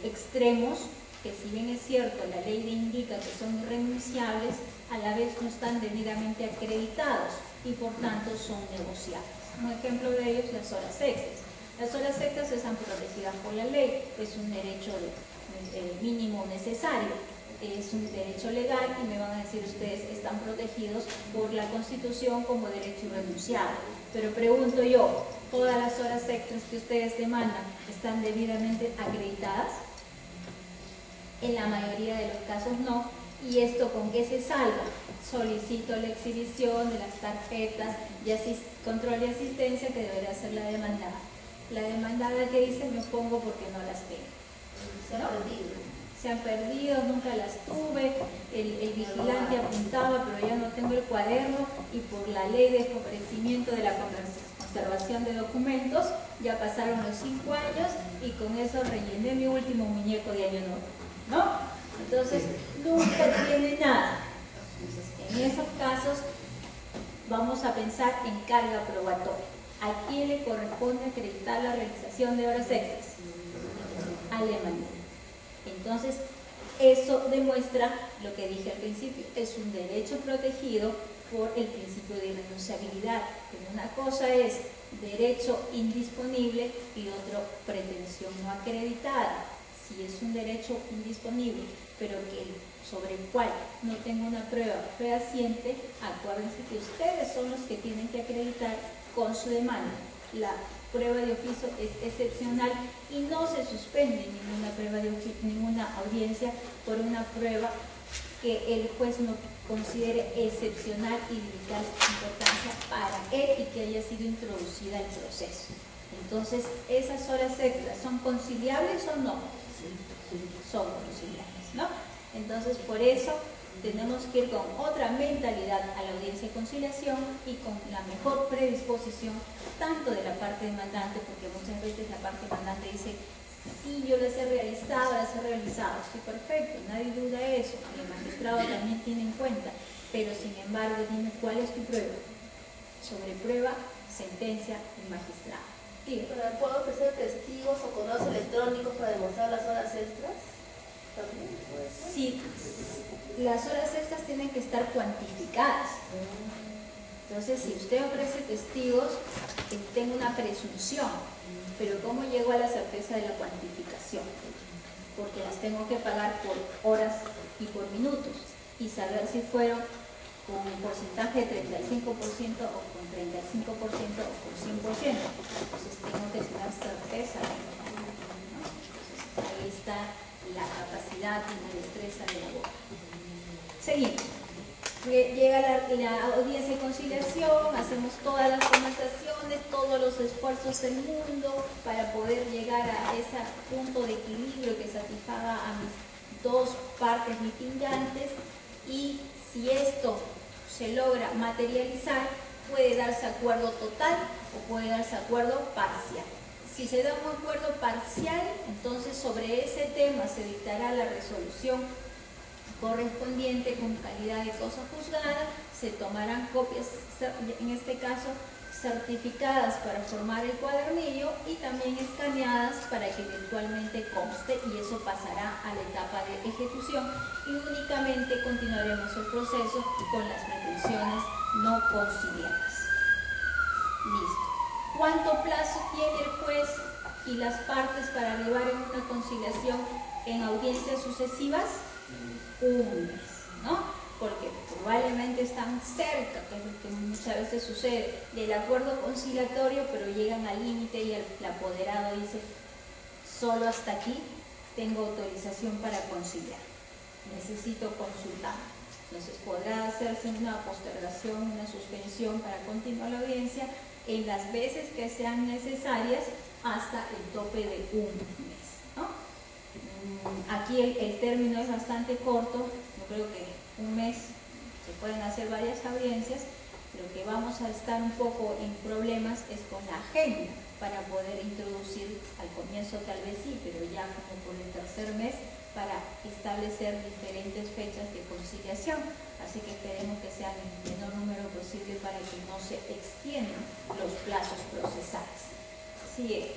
extremos que, si bien es cierto, la ley indica que son irrenunciables, a la vez no están debidamente acreditados y por tanto son negociables. Un ejemplo de ello es las horas extras. Las horas extras están protegidas por la ley, es un derecho mínimo necesario, es un derecho legal y me van a decir ustedes, están protegidos por la Constitución como derecho irrenunciable. Pero pregunto yo, ¿todas las horas extras que ustedes demandan están debidamente acreditadas? En la mayoría de los casos no. ¿Y esto con qué se salva? Solicito la exhibición de las tarjetas de control y asistencia que deberá hacer la demandada. La demandada que dice, me opongo porque no las tengo. Se han perdido, nunca las tuve, el vigilante apuntaba, pero ya no tengo el cuaderno y por la ley de favorecimiento de la conservación de documentos ya pasaron los 5 años y con eso rellené mi último muñeco de año nuevo, ¿no? Entonces, nunca tiene nada. Entonces, en esos casos vamos a pensar en carga probatoria. ¿A quién le corresponde acreditar la realización de horas extras? Al demandante. Entonces, eso demuestra lo que dije al principio, es un derecho protegido por el principio de irrenunciabilidad. Pero una cosa es derecho indisponible y otro pretensión no acreditada. Si es un derecho indisponible, pero sobre el cual no tengo una prueba fehaciente, acuérdense que ustedes son los que tienen que acreditar con su demanda. La prueba de oficio es excepcional y no se suspende ninguna audiencia por una prueba que el juez no considere excepcional y de vital importancia para él y que haya sido introducida al proceso. Entonces, ¿esas horas extras son conciliables o no? Son conciliables, ¿no? Entonces, por eso tenemos que ir con otra mentalidad a la audiencia de conciliación y con la mejor predisposición tanto de la parte demandante, porque muchas veces la parte demandante dice, sí, yo las he realizado, estoy perfecto, nadie duda eso, el magistrado también tiene en cuenta, pero sin embargo, dime cuál es tu prueba. Sobre prueba, sentencia el magistrado. Sí. ¿Puedo ofrecer testigos o correos electrónicos para demostrar las horas extras? ¿También puede ser? Sí, las horas extras tienen que estar cuantificadas. Entonces, si usted ofrece testigos, tengo una presunción, pero ¿cómo llego a la certeza de la cuantificación? Porque las tengo que pagar por horas y por minutos y saber si fueron con un porcentaje de 35% o con 35% o con 100%. Entonces tengo que tener certeza, ¿no? Entonces, ahí está la capacidad y la destreza del abogado. Seguimos. Llega la audiencia de conciliación, hacemos todas las conversaciones, todos los esfuerzos del mundo para poder llegar a ese punto de equilibrio que satisfaga a mis dos partes litigantes, y si esto se logra materializar, puede darse acuerdo total o puede darse acuerdo parcial. Si se da un acuerdo parcial, entonces sobre ese tema se dictará la resolución correspondiente con calidad de causa juzgada, se tomarán copias, en este caso certificadas para formar el cuadernillo y también escaneadas para que eventualmente conste, y eso pasará a la etapa de ejecución y únicamente continuaremos el proceso con las pretensiones no conciliadas. Listo. ¿Cuánto plazo tiene el juez y las partes para arribar en una conciliación en audiencias sucesivas? Un mes, ¿no? Porque probablemente están cerca, que es lo que muchas veces sucede, del acuerdo conciliatorio, pero llegan al límite y el apoderado dice, solo hasta aquí tengo autorización para conciliar, necesito consultar. Entonces podrá hacerse una postergación, una suspensión para continuar la audiencia en las veces que sean necesarias hasta el tope de un mes, ¿no? Aquí el término es bastante corto, yo creo que un mes se pueden hacer varias audiencias. Lo que vamos a estar un poco en problemas es con la agenda para poder introducir, al comienzo tal vez sí, pero ya como por el tercer mes, para establecer diferentes fechas de conciliación. Así que esperemos que sean el menor número posible para que no se extiendan los plazos procesales. Sigue.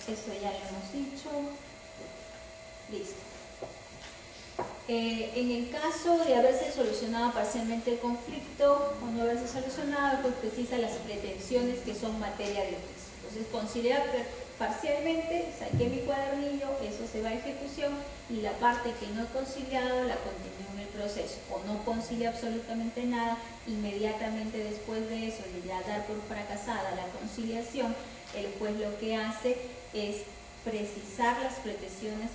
Esto ya lo hemos dicho. Listo. En el caso de haberse solucionado parcialmente el conflicto o no haberse solucionado, pues precisa las pretensiones que son materia de juicio. Entonces, conciliar parcialmente, saqué mi cuadernillo, eso se va a ejecución, y la parte que no he conciliado la continúo en el proceso. O no concilia absolutamente nada, inmediatamente después de eso, de ya dar por fracasada la conciliación, el juez lo que hace es precisar las pretensiones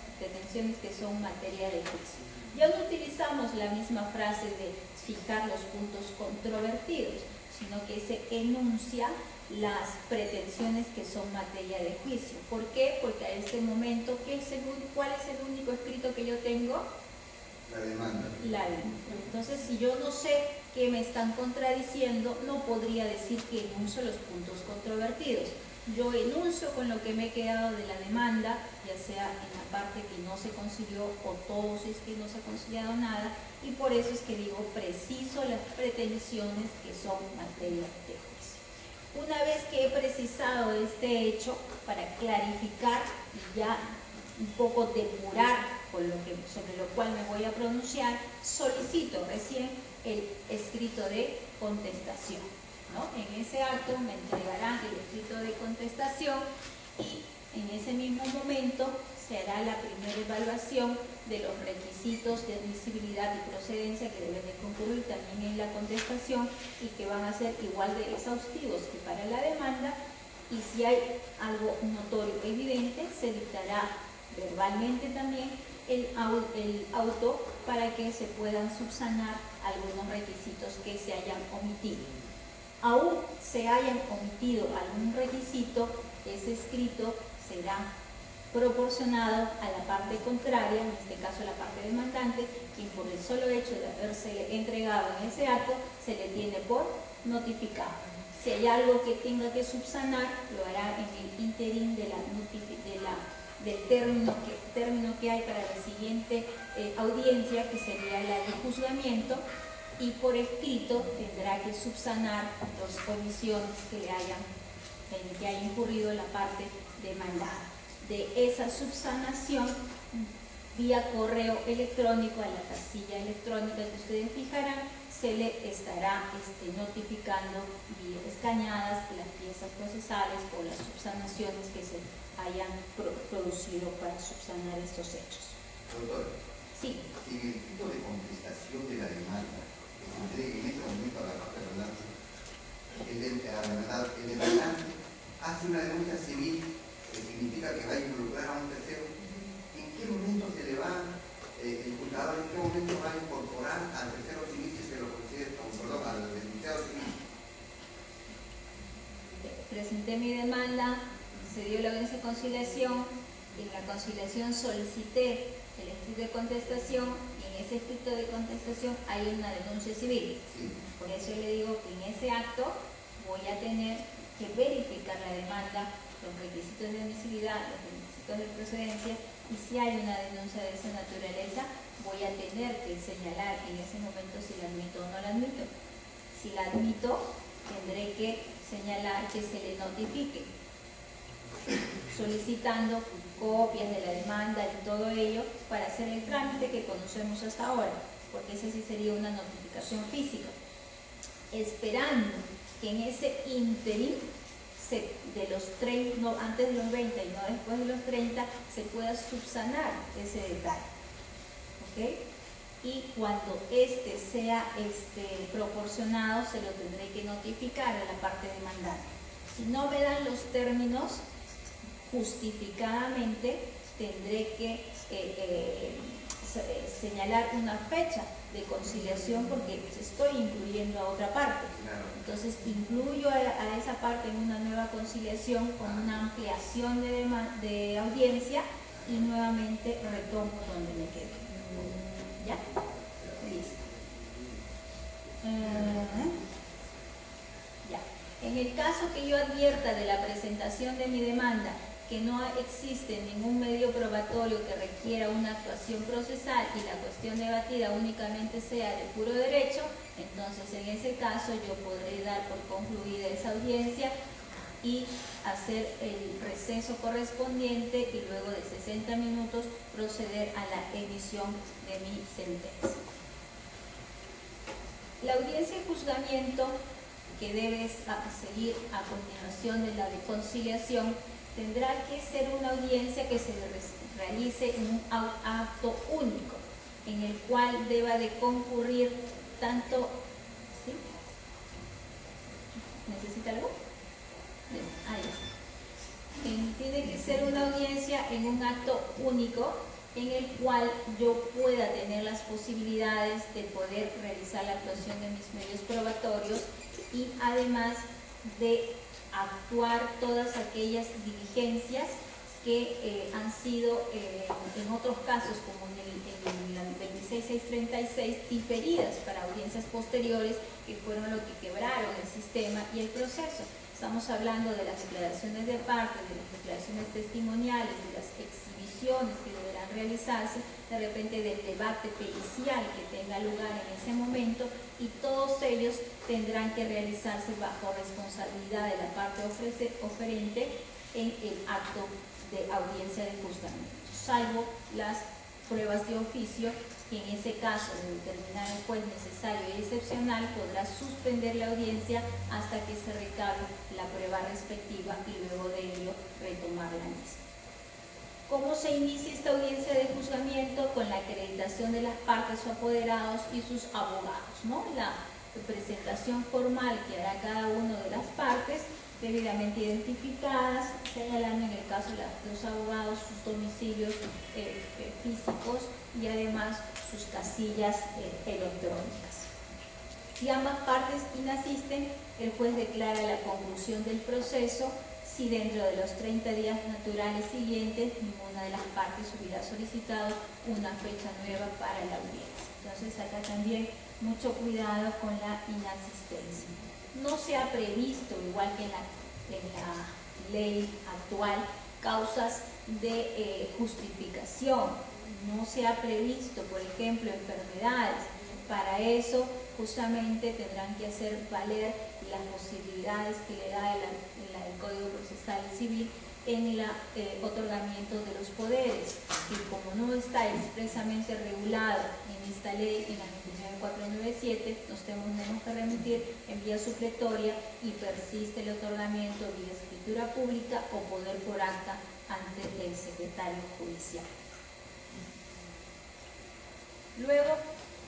que son materia de juicio. Ya no utilizamos la misma frase de fijar los puntos controvertidos, sino que se enuncia las pretensiones que son materia de juicio. ¿Por qué? Porque a este momento, ¿cuál es el único escrito que yo tengo? La demanda. La demanda. Entonces, si yo no sé qué me están contradiciendo, no podría decir que enuncio los puntos controvertidos. Yo enuncio con lo que me he quedado de la demanda, ya sea en la parte que no se concilió o todo si es que no se ha conciliado nada, y por eso es que digo preciso las pretensiones que son materia de juicio. Una vez que he precisado este hecho, para clarificar y ya un poco depurar sobre lo cual me voy a pronunciar, solicito recién el escrito de contestación, ¿no? En ese acto me entregarán el escrito de contestación y en ese mismo momento se hará la primera evaluación de los requisitos de admisibilidad y procedencia que deben de concurrir también en la contestación y que van a ser igual de exhaustivos que para la demanda, y si hay algo notorio o evidente se dictará verbalmente también el auto para que se puedan subsanar algunos requisitos que se hayan omitido. Aún se hayan omitido algún requisito, ese escrito será proporcionado a la parte contraria, en este caso la parte demandante, quien por el solo hecho de haberse entregado en ese acto se le tiene por notificado. Si hay algo que tenga que subsanar, lo hará en el interín del término que hay para la siguiente audiencia, que sería la de juzgamiento, y por escrito tendrá que subsanar las omisiones en que haya incurrido la parte demandada. De esa subsanación, vía correo electrónico a la casilla electrónica que ustedes fijarán, se le estará notificando vía escaneadas las piezas procesales o las subsanaciones que se hayan producido para subsanar estos hechos. Doctor, sí. Si en el tipo de contestación de la demanda que se entregue en este momento a la parte demandante, el demandante hace una denuncia civil que significa que va a involucrar a un tercero, ¿en qué momento se le va, el juzgador en qué momento va a incorporar al tercero civil si se lo considera, perdón, al denunciado civil? Presenté mi demanda, se dio la audiencia de conciliación, y en la conciliación solicité el escrito de contestación, y en ese escrito de contestación hay una denuncia civil. Sí. Por eso le digo que en ese acto voy a tener que verificar la demanda, los requisitos de admisibilidad, los requisitos de procedencia, Y si hay una denuncia de esa naturaleza, voy a tener que señalar en ese momento si la admito o no la admito. Si la admito, tendré que señalar que se le notifique, solicitando copias de la demanda y todo ello para hacer el trámite que conocemos hasta ahora, porque ese sí sería una notificación física, esperando que en ese ínterin de los 30, no, antes de los 20 y no después de los 30, se pueda subsanar ese detalle. ¿Okay? Y cuando este sea proporcionado, se lo tendré que notificar a la parte demandante. Si no me dan los términos, justificadamente tendré que señalar una fecha de conciliación, porque estoy incluyendo a otra parte. Entonces incluyo a esa parte en una nueva conciliación con una ampliación de audiencia y nuevamente retomo donde me quedé. ¿Ya? Listo. Ya. En el caso que yo advierta de la presentación de mi demanda que no existe ningún medio probatorio que requiera una actuación procesal y la cuestión debatida únicamente sea de puro derecho, entonces en ese caso yo podré dar por concluida esa audiencia y hacer el receso correspondiente y luego de 60 minutos proceder a la emisión de mi sentencia. La audiencia de juzgamiento, que debe seguir a continuación de la de conciliación, tendrá que ser una audiencia que se realice en un acto único, en el cual deba de concurrir tanto... ¿Sí? ¿Necesita algo? Ahí está. Tiene que ser una audiencia en un acto único, en el cual yo pueda tener las posibilidades de poder realizar la actuación de mis medios probatorios y además de actuar todas aquellas diligencias que han sido en otros casos, como en el 26636, diferidas para audiencias posteriores, que fueron lo que quebraron el sistema y el proceso. Estamos hablando de las declaraciones de parte, de las declaraciones testimoniales, de las exhibiciones que deberán realizarse, de repente del debate pericial que tenga lugar en ese momento, y todos ellos tendrán que realizarse bajo responsabilidad de la parte oferente en el acto de audiencia de juzgamiento, salvo las pruebas de oficio, que en ese caso de determinar el juez necesario y excepcional podrá suspender la audiencia hasta que se recabe la prueba respectiva y luego de ello retomar la misma. ¿Cómo se inicia esta audiencia de juzgamiento? Con la acreditación de las partes o apoderados y sus abogados, ¿no? La presentación formal que hará cada una de las partes, debidamente identificadas, señalando en el caso de los abogados sus domicilios físicos y además sus casillas electrónicas. Si ambas partes inasisten, el juez declara la conclusión del proceso si dentro de los 30 días naturales siguientes ninguna de las partes hubiera solicitado una fecha nueva para la audiencia. Entonces acá también mucho cuidado con la inasistencia. No se ha previsto, igual que en la ley actual, causas de justificación. No se ha previsto, por ejemplo, enfermedades. Para eso justamente tendrán que hacer valer las posibilidades que le da el Código Procesal Civil en el otorgamiento de los poderes, y como no está expresamente regulado en esta ley, en la 29497, nos tenemos que remitir en vía supletoria y persiste el otorgamiento vía escritura pública o poder por acta ante el secretario judicial. Luego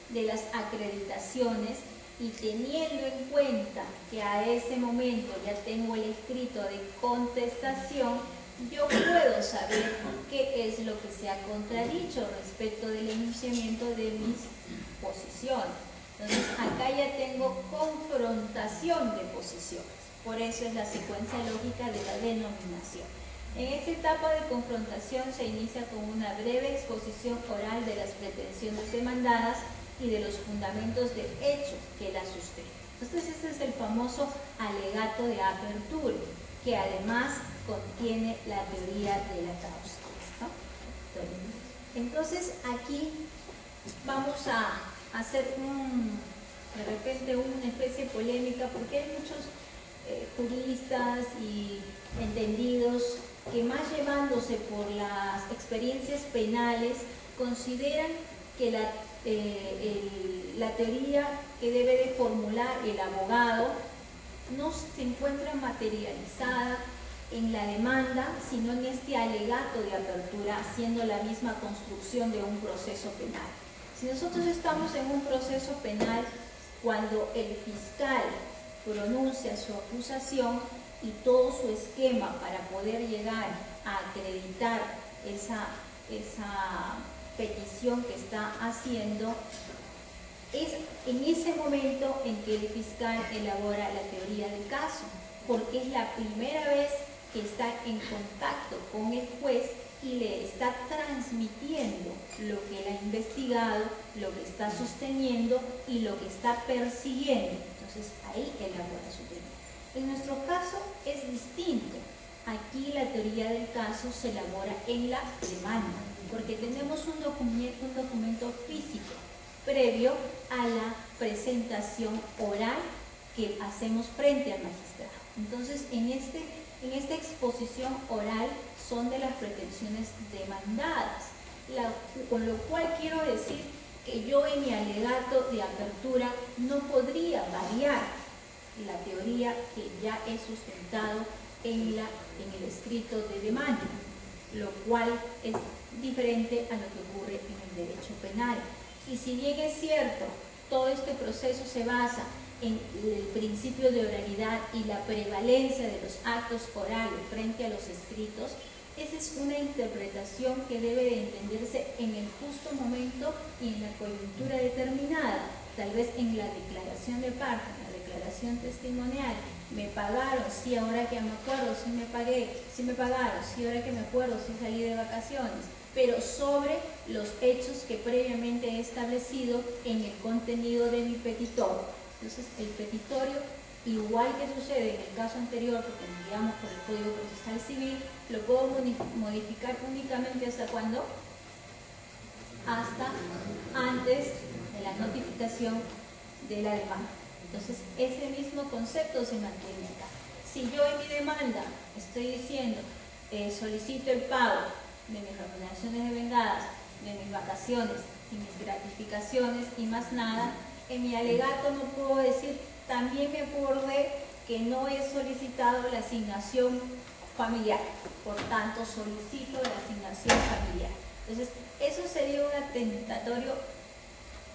de las acreditaciones, y teniendo en cuenta que a ese momento ya tengo el escrito de contestación, yo puedo saber qué es lo que se ha contradicho respecto del enunciamiento de mis posiciones. Entonces acá ya tengo confrontación de posiciones, por eso es la secuencia lógica de la denominación. En esta etapa de confrontación se inicia con una breve exposición oral de las pretensiones demandadas y de los fundamentos de hecho que la sustentan. Entonces este es el famoso alegato de apertura, que además contiene la teoría de la causa, ¿no? historia. Entonces aquí vamos a hacer de repente una especie de polémica, porque hay muchos juristas y entendidos que, más llevándose por las experiencias penales, consideran que la teoría que debe de formular el abogado no se encuentra materializada en la demanda, sino en este alegato de apertura, haciendo la misma construcción de un proceso penal. Si nosotros estamos en un proceso penal, cuando el fiscal pronuncia su acusación y todo su esquema para poder llegar a acreditar esa petición que está haciendo, es en ese momento en que el fiscal elabora la teoría del caso, porque es la primera vez que está en contacto con el juez y le está transmitiendo lo que él ha investigado, lo que está sosteniendo y lo que está persiguiendo. Entonces ahí elabora su teoría. En nuestro caso es distinto. Aquí la teoría del caso se elabora en la demanda, porque tenemos un documento físico previo a la presentación oral que hacemos frente al magistrado. Entonces, en esta exposición oral son de las pretensiones demandadas, con lo cual quiero decir que yo en mi alegato de apertura no podría variar la teoría que ya he sustentado en el escrito de demanda, lo cual es diferente a lo que ocurre en el derecho penal. Y si bien es cierto, todo este proceso se basa en el principio de oralidad y la prevalencia de los actos orales frente a los escritos, esa es una interpretación que debe de entenderse en el justo momento y en la coyuntura determinada. Tal vez en la declaración de parte, en la declaración testimonial, me pagaron, sí, ahora que me acuerdo, sí me pagaron, sí, ahora que me acuerdo, sí salí de vacaciones, pero sobre los hechos que previamente he establecido en el contenido de mi petitorio. Entonces, el petitorio, igual que sucede en el caso anterior, porque nos guiamos por el Código Procesal Civil, lo puedo modificar únicamente ¿hasta cuándo? Hasta antes de la notificación de la demanda. Entonces, ese mismo concepto se mantiene acá. Si yo en mi demanda estoy diciendo, solicito el pago de mis remuneraciones devengadas, de mis vacaciones y mis gratificaciones y más nada, en mi alegato no puedo decir, también me acordé que no he solicitado la asignación familiar, por tanto solicito la asignación familiar. Entonces, eso sería un atentatorio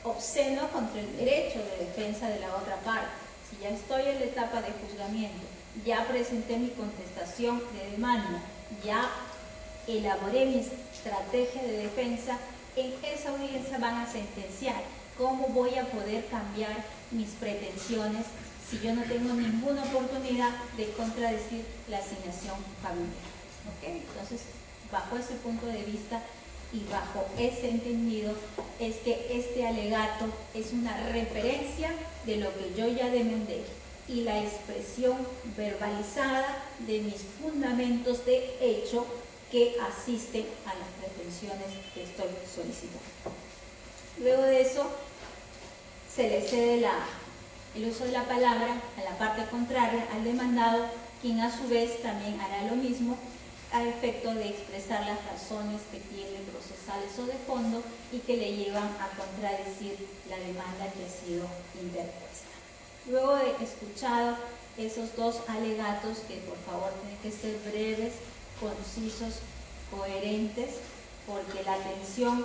obsceno contra el derecho de defensa de la otra parte. Si ya estoy en la etapa de juzgamiento, ya presenté mi contestación de demanda, ya elaboré mi estrategia de defensa, en esa audiencia van a sentenciar. ¿Cómo voy a poder cambiar mis pretensiones si yo no tengo ninguna oportunidad de contradecir la asignación familiar? ¿Okay? Entonces, bajo ese punto de vista y bajo ese entendido, es que este alegato es una referencia de lo que yo ya demandé y la expresión verbalizada de mis fundamentos de hecho que asisten a las pretensiones que estoy solicitando. Luego de eso, se le cede el uso de la palabra a la parte contraria, al demandado, quien a su vez también hará lo mismo a efecto de expresar las razones que tiene procesales o de fondo y que le llevan a contradecir la demanda que ha sido interpuesta. Luego de escuchado esos dos alegatos, que por favor tienen que ser breves, concisos, coherentes, porque la atención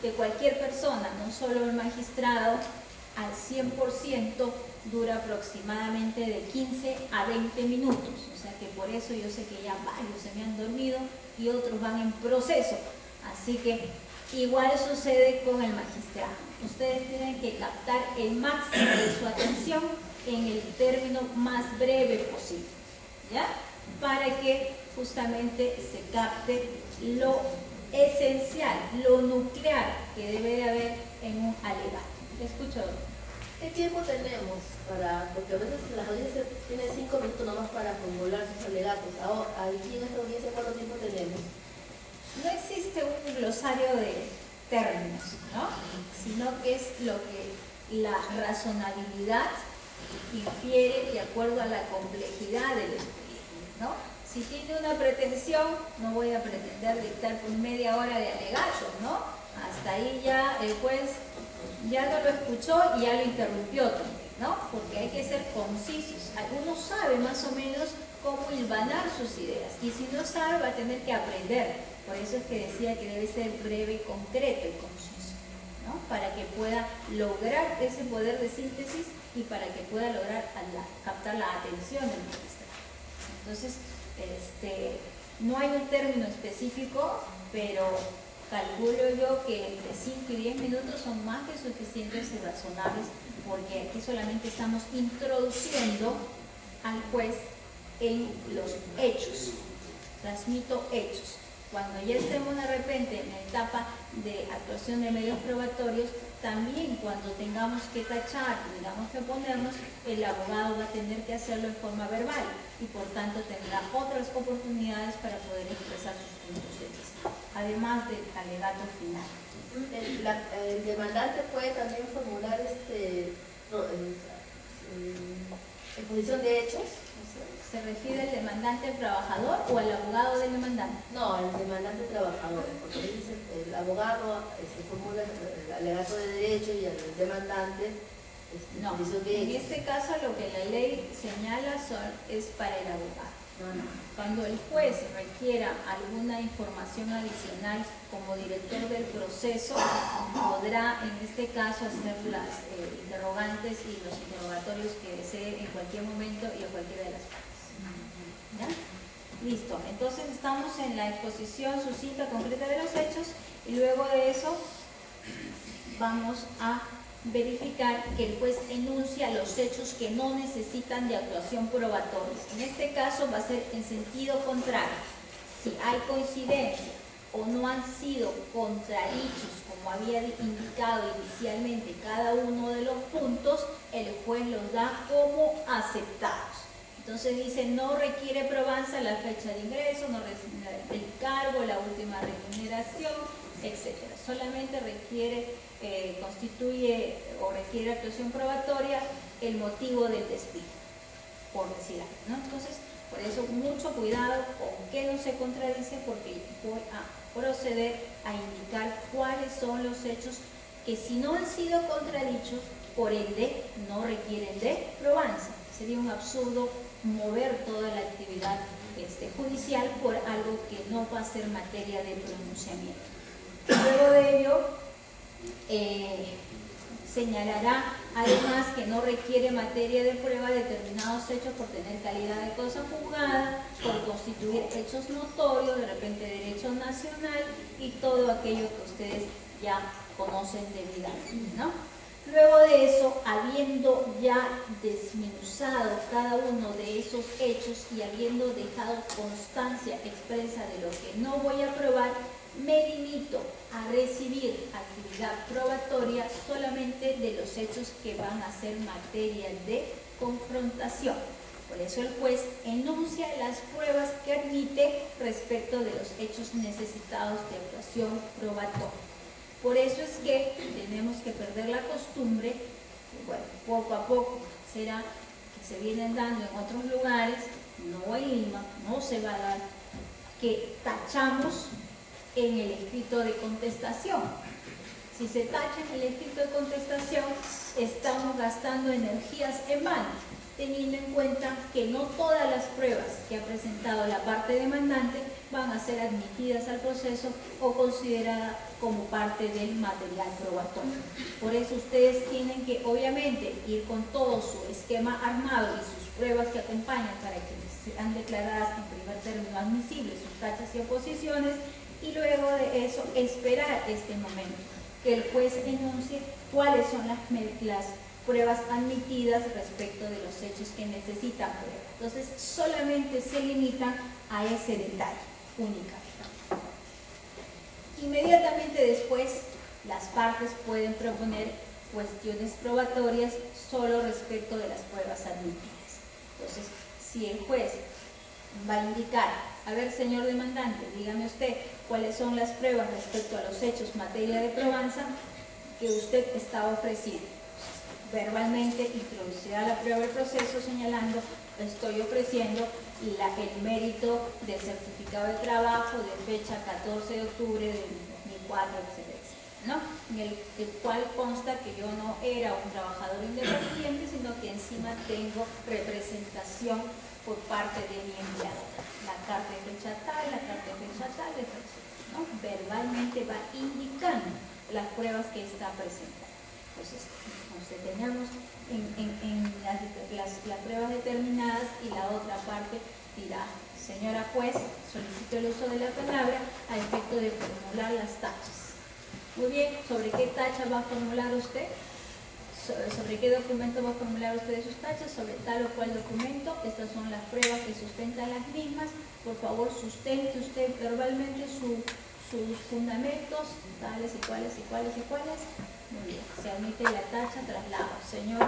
de cualquier persona, no solo el magistrado, al 100% dura aproximadamente de 15 a 20 minutos. O sea que por eso yo sé que ya varios se me han dormido y otros van en proceso. Así que igual sucede con el magistrado. Ustedes tienen que captar el máximo de su atención en el término más breve posible, ¿ya? Para que justamente se capte lo esencial, lo nuclear que debe de haber en un alegato. Escucho. ¿Qué tiempo tenemos para, porque a veces las audiencias tienen 5 minutos nomás para formular sus alegatos? Ahora, aquí en esta audiencia, ¿cuánto tiempo tenemos? No existe un glosario de términos, ¿no? Sino que es lo que la razonabilidad infiere de acuerdo a la complejidad del expediente, ¿no? Si tiene una pretensión, no voy a pretender dictar por media hora de alegatos, ¿no? Hasta ahí ya el juez ya no lo escuchó y ya lo interrumpió también, ¿no? Porque hay que ser concisos. Uno sabe más o menos cómo hilvanar sus ideas, y si no sabe va a tener que aprender. Por eso es que decía que debe ser breve, concreto y conciso, ¿no? Para que pueda lograr ese poder de síntesis y para que pueda lograr captar la atención del magistrado. Entonces, no hay un término específico, pero calculo yo que entre 5 y 10 minutos son más que suficientes y razonables, porque aquí solamente estamos introduciendo al juez en los hechos. Transmito hechos. Cuando ya estemos de repente en la etapa de actuación de medios probatorios, también cuando tengamos que tachar, tengamos que ponernos, el abogado va a tener que hacerlo en forma verbal y por tanto tendrá otras oportunidades para poder expresar sus puntos de vista, además del alegato final. El demandante puede también formular exposición de hechos. ¿Se refiere al demandante trabajador o al abogado del demandante? No, el demandante trabajador, porque dice el abogado formula el alegato de derecho y el demandante no, exposición de hechos. En este caso lo que la ley señala es para el abogado. Cuando el juez requiera alguna información adicional como director del proceso, podrá en este caso hacer las interrogantes y los interrogatorios que desee en cualquier momento y a cualquiera de las partes. ¿Ya? Listo, entonces estamos en la exposición sucinta concreta de los hechos y luego de eso vamos a verificar que el juez enuncia los hechos que no necesitan de actuación probatoria. En este caso va a ser en sentido contrario. Si hay coincidencia o no han sido contradichos, como había indicado inicialmente cada uno de los puntos, el juez los da como aceptados. Entonces dice, no requiere probanza la fecha de ingreso, no requiere el cargo, la última remuneración, etc. Solamente constituye o requiere actuación probatoria el motivo del despido, por decir algo, ¿no? Entonces, por eso mucho cuidado con qué no se contradice, porque voy a proceder a indicar cuáles son los hechos que, si no han sido contradichos, por ende no requieren de probanza. Sería un absurdo mover toda la actividad judicial por algo que no va a ser materia de pronunciamiento. Luego de ello, señalará además que no requiere materia de prueba determinados hechos por tener calidad de cosa juzgada, por constituir hechos notorios, de repente derecho nacional y todo aquello que ustedes ya conocen debidamente, ¿no? Luego de eso, habiendo ya desmenuzado cada uno de esos hechos y habiendo dejado constancia expresa de lo que no voy a probar, me limito a recibir actividad probatoria solamente de los hechos que van a ser materia de confrontación. Por eso el juez enuncia las pruebas que admite respecto de los hechos necesitados de actuación probatoria. Por eso es que tenemos que perder la costumbre, bueno, poco a poco será que se vienen dando en otros lugares, no en Lima, no se va a dar, que tachamos en el escrito de contestación. Si se tacha en el escrito de contestación, estamos gastando energías en vano, teniendo en cuenta que no todas las pruebas que ha presentado la parte demandante van a ser admitidas al proceso o consideradas como parte del material probatorio. Por eso ustedes tienen que, obviamente, ir con todo su esquema armado y sus pruebas que acompañan para que sean declaradas en primer término admisibles sus tachas y oposiciones, y luego de eso esperar este momento que el juez enuncie cuáles son las pruebas admitidas respecto de los hechos que necesitan prueba. Entonces solamente se limitan a ese detalle únicamente. Inmediatamente después, las partes pueden proponer cuestiones probatorias solo respecto de las pruebas admitidas. Entonces, si el juez va a indicar A ver, señor demandante, dígame usted cuáles son las pruebas respecto a los hechos materia de probanza que usted está ofreciendo. Verbalmente introducirá la prueba del proceso señalando: estoy ofreciendo el mérito del certificado de trabajo de fecha 14 de octubre del 2004, etc., ¿no? En el cual consta que yo no era un trabajador independiente, sino que encima tengo representación por parte de mi empleado. La carta de fecha tal, la carta de fecha tal, ¿no? Verbalmente va indicando las pruebas que está presentando. Entonces, tenemos las pruebas determinadas y la otra parte dirá: señora juez, solicito el uso de la palabra a efecto de formular las tachas. Muy bien, ¿sobre qué tacha va a formular usted? ¿Sobre qué documento va a formular usted sus tachas? Sobre tal o cual documento. Estas son las pruebas que sustentan las mismas. Por favor, sustente usted verbalmente sus fundamentos, tales y cuales y cuales y cuales. Muy bien, se admite la tacha, traslado. Señor,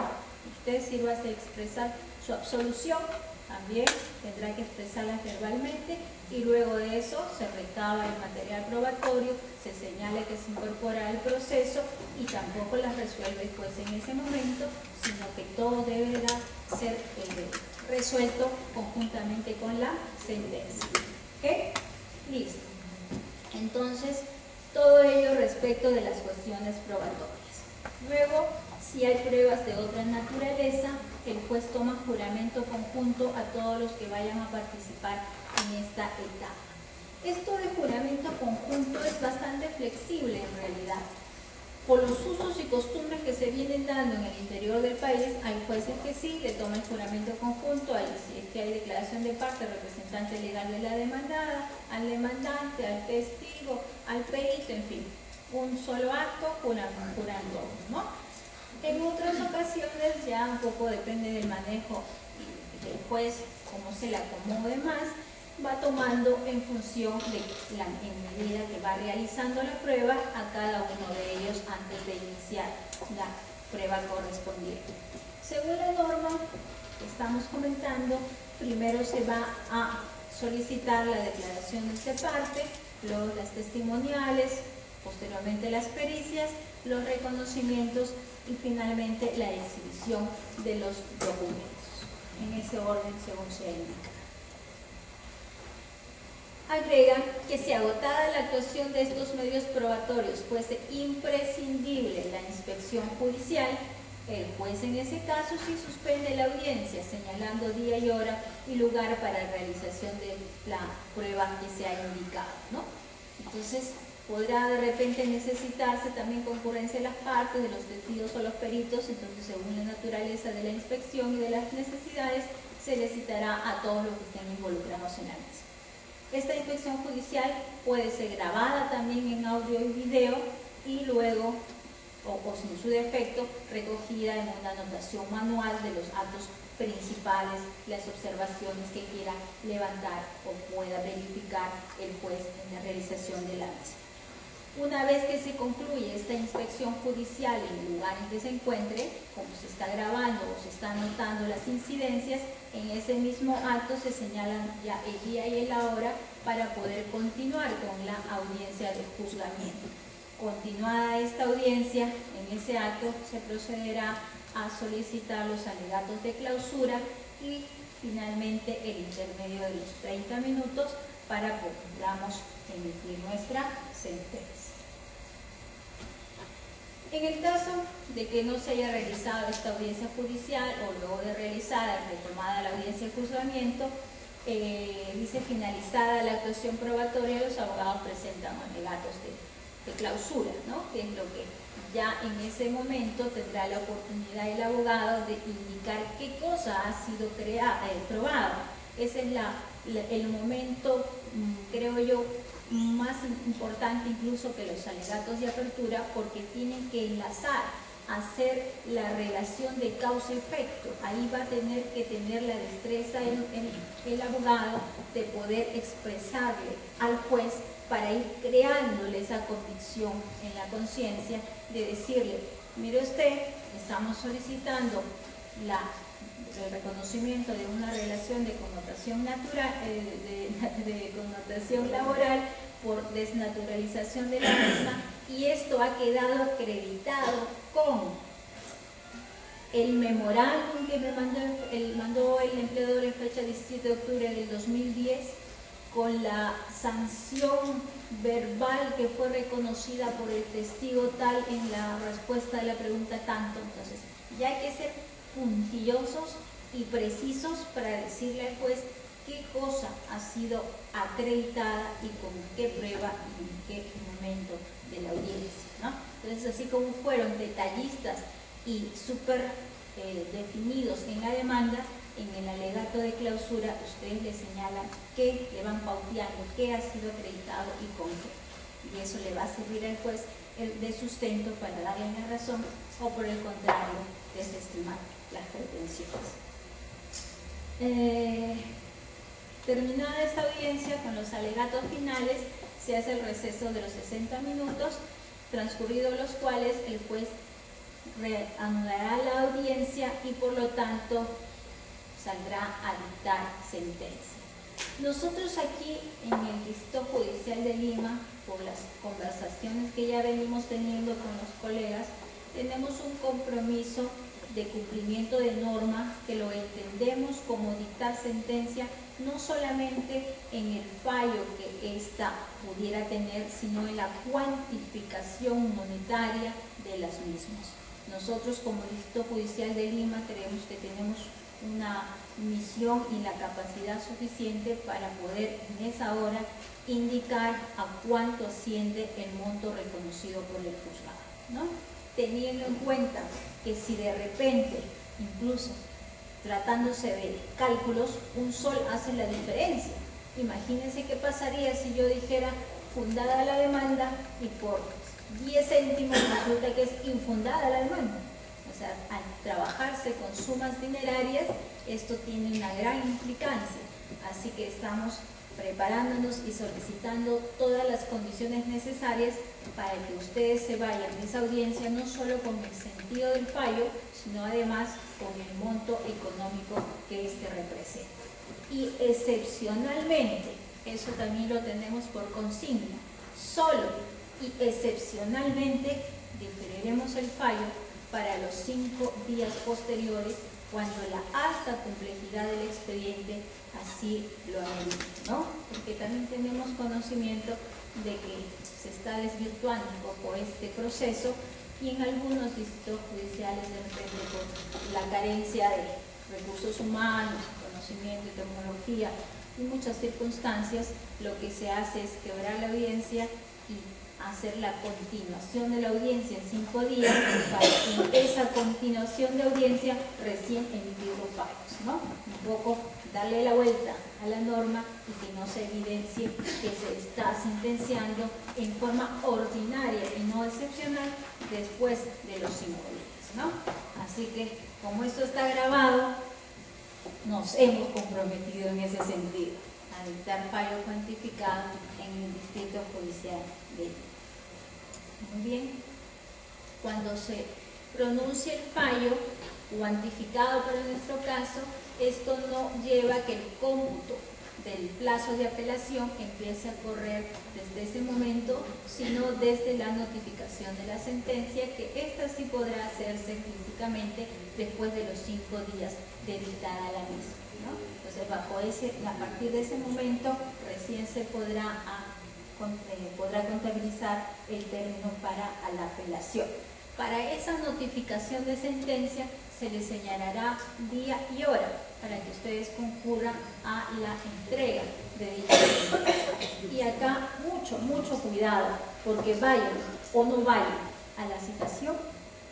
usted sírvase a expresar su absolución, también tendrá que expresarlas verbalmente, y luego de eso se recaba el material probatorio, se señala que se incorpora al proceso y tampoco las resuelve el juez en ese momento, sino que todo deberá ser resuelto conjuntamente con la sentencia. ¿Ok? Listo. Entonces, todo ello respecto de las cuestiones probatorias. Luego, si hay pruebas de otra naturaleza, el juez toma juramento conjunto a todos los que vayan a participar en esta etapa. Esto de juramento conjunto es bastante flexible en realidad. Por los usos y costumbres que se vienen dando en el interior del país, hay jueces que sí le toman juramento conjunto, si es que hay declaración de parte, representante legal de la demandada, al demandante, al testigo, al perito, en fin, un solo acto, juran todos, ¿no? En otras ocasiones ya un poco depende del manejo del juez, cómo se le acomode más, va tomando en función de en medida que va realizando la prueba a cada uno de ellos antes de iniciar la prueba correspondiente. Según la norma que estamos comentando, primero se va a solicitar la declaración de parte, luego las testimoniales, posteriormente las pericias, los reconocimientos y finalmente la exhibición de los documentos. En ese orden según se indica. Agrega que si agotada la actuación de estos medios probatorios fuese imprescindible la inspección judicial, el juez en ese caso sí suspende la audiencia, señalando día y hora y lugar para la realización de la prueba que se ha indicado, ¿no? Entonces, podrá de repente necesitarse también concurrencia de las partes, de los testigos o los peritos, entonces según la naturaleza de la inspección y de las necesidades, se les citará a todos los que estén involucrados en la mesa. Esta inspección judicial puede ser grabada también en audio y video y luego, o sin su defecto, recogida en una anotación manual de los actos principales, las observaciones que quiera levantar o pueda verificar el juez en la realización de la misma. Una vez que se concluye esta inspección judicial en el lugar en que se encuentre, como se está grabando o se está anotando las incidencias, en ese mismo acto se señalan ya el día y la hora para poder continuar con la audiencia de juzgamiento. Continuada esta audiencia, en ese acto se procederá a solicitar los alegatos de clausura y finalmente el intermedio de los 30 minutos para que podamos emitir nuestra sentencia. En el caso de que no se haya realizado esta audiencia judicial o luego de realizada y retomada la audiencia de juzgamiento, dice finalizada la actuación probatoria, los abogados presentan alegatos de clausura, ¿no? Que es lo que ya en ese momento tendrá la oportunidad el abogado de indicar qué cosa ha sido probada. Ese es el momento, creo yo, más importante incluso que los alegatos de apertura, porque tienen que enlazar, hacer la relación de causa-efecto. Ahí va a tener que tener la destreza el abogado de poder expresarle al juez para ir creándole esa convicción en la conciencia de decirle: mire usted, estamos solicitando la el reconocimiento de una relación de connotación natural, de connotación laboral por desnaturalización de la misma, y esto ha quedado acreditado con el memorándum que me mandó el empleador en fecha 17 de octubre del 2010, con la sanción verbal que fue reconocida por el testigo tal en la respuesta de la pregunta tanto. Entonces, ya hay que ser puntillosos y precisos para decirle al juez qué cosa ha sido acreditada y con qué prueba y en qué momento de la audiencia, ¿no? Entonces, así como fueron detallistas y súper definidos en la demanda, en el alegato de clausura ustedes le señalan qué le van pauteando, qué ha sido acreditado y con qué. Y eso le va a servir al juez de sustento para darle la razón, o por el contrario, desestimar las pretensiones. Terminada esta audiencia con los alegatos finales, se hace el receso de los 60 minutos, transcurridos los cuales el juez reanudará la audiencia y por lo tanto saldrá a dictar sentencia. Nosotros aquí en el Distrito Judicial de Lima, por las conversaciones que ya venimos teniendo con los colegas, tenemos un compromiso de cumplimiento de norma que lo entendemos como dictar sentencia no solamente en el fallo que ésta pudiera tener, sino en la cuantificación monetaria de las mismas. Nosotros como Distrito Judicial de Lima creemos que tenemos una misión y la capacidad suficiente para poder en esa hora indicar a cuánto asciende el monto reconocido por el juzgado, ¿no? Teniendo en cuenta que si de repente, incluso tratándose de cálculos, un sol hace la diferencia. Imagínense qué pasaría si yo dijera fundada la demanda y por 10 céntimos resulta que es infundada la demanda. O sea, al trabajarse con sumas dinerarias, esto tiene una gran implicancia. Así que estamos preparándonos y solicitando todas las condiciones necesarias para que ustedes se vayan de esa audiencia no solo con el sentido del fallo, sino además con el monto económico que éste representa. Y excepcionalmente, eso también lo tenemos por consigna, solo y excepcionalmente diferiremos el fallo para los 5 días posteriores cuando la alta complejidad del expediente así lo amerite, ¿no? Porque también tenemos conocimiento de que se está desvirtuando un poco este proceso y en algunos distritos judiciales de repente por la carencia de recursos humanos, conocimiento y tecnología y muchas circunstancias, lo que se hace es quebrar la audiencia y hacer la continuación de la audiencia en 5 días para en esa continuación de audiencia recién emitir los fallos, ¿no? Un poco darle la vuelta a la norma y que no se evidencie que se está sentenciando en forma ordinaria y no excepcional después de los 5 días, ¿no? Así que como esto está grabado, nos hemos comprometido en ese sentido a dictar fallo cuantificado en el Distrito Judicial de Lima. Muy bien, cuando se pronuncie el fallo cuantificado para nuestro caso, esto no lleva a que el cómputo del plazo de apelación empiece a correr desde ese momento, sino desde la notificación de la sentencia, que esta sí podrá hacerse físicamente después de los 5 días de dictada la misma, ¿no? Entonces, a partir de ese momento recién se podrá contabilizar el término para la apelación. Para esa notificación de sentencia se les señalará día y hora para que ustedes concurran a la entrega de dicha sentencia. Y acá mucho cuidado, porque vayan o no vayan a la citación,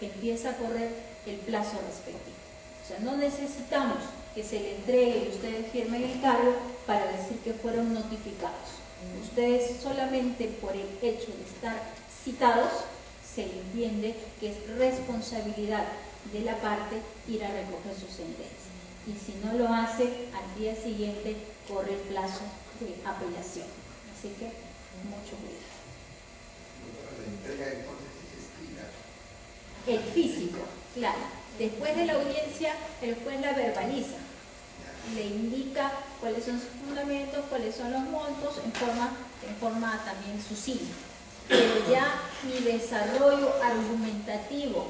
empieza a correr el plazo respectivo. O sea, no necesitamos que se le entregue y ustedes firmen el cargo para decir que fueron notificados. Ustedes solamente por el hecho de estar citados se entiende que es responsabilidad de la parte ir a recoger su sentencia. Y si no lo hace, al día siguiente corre el plazo de apelación. Así que mucho cuidado. La entrega entonces es escrita. El físico, claro. Después de la audiencia, el juez la verbaliza, le indica cuáles son sus fundamentos, cuáles son los montos, en forma también sucinta. Pero ya mi desarrollo argumentativo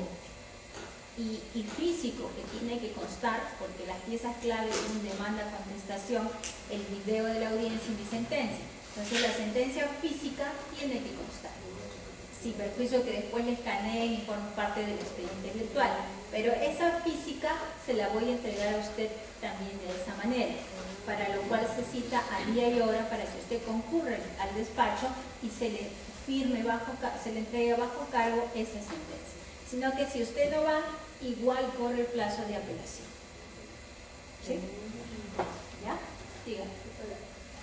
y físico que tiene que constar, porque las piezas clave son demanda-contestación, el video de la audiencia y mi sentencia. Entonces la sentencia física tiene que constar, sin perjuicio que después le escaneen y forme parte del expediente virtual. Pero esa física se la voy a entregar a usted también de esa manera, para lo cual se cita a día y hora para que usted concurra al despacho y se le firme se le entregue bajo cargo esa sentencia. Sino que si usted no va, igual corre el plazo de apelación. ¿Sí? ¿Ya? Diga.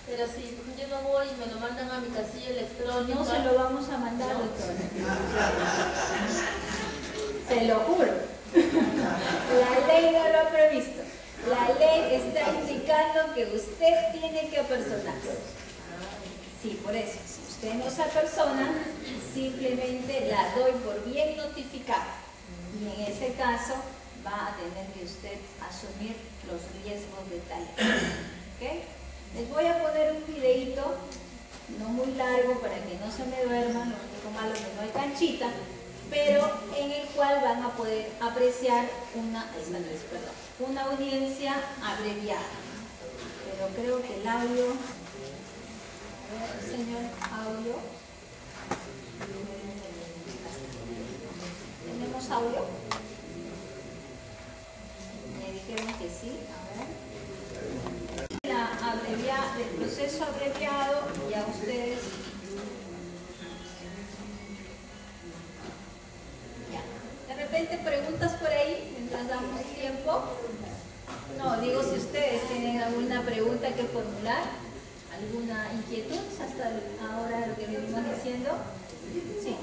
Pero si yo no voy y me lo mandan a mi casilla electrónica... No se lo vamos a mandar, doctora. Se lo juro. La ley no lo ha previsto. La ley está indicando que usted tiene que apersonarse. Sí, por eso. Si usted no se apersona, simplemente la doy por bien notificada. Y en ese caso va a tener que usted asumir los riesgos de tal ley. ¿Ok? Les voy a poner un videito, no muy largo para que no se me duerman, lo único malo que no hay canchita, pero en el cual van a poder apreciar una audiencia abreviada. Pero creo que el audio, a ver, señor, audio. ¿Tenemos audio? Me dijeron que sí, a ver. El proceso abreviado, ya ustedes ya. De repente preguntas por ahí mientras damos tiempo. No, digo si ustedes tienen alguna pregunta que formular, alguna inquietud hasta ahora lo que venimos diciendo. Sí.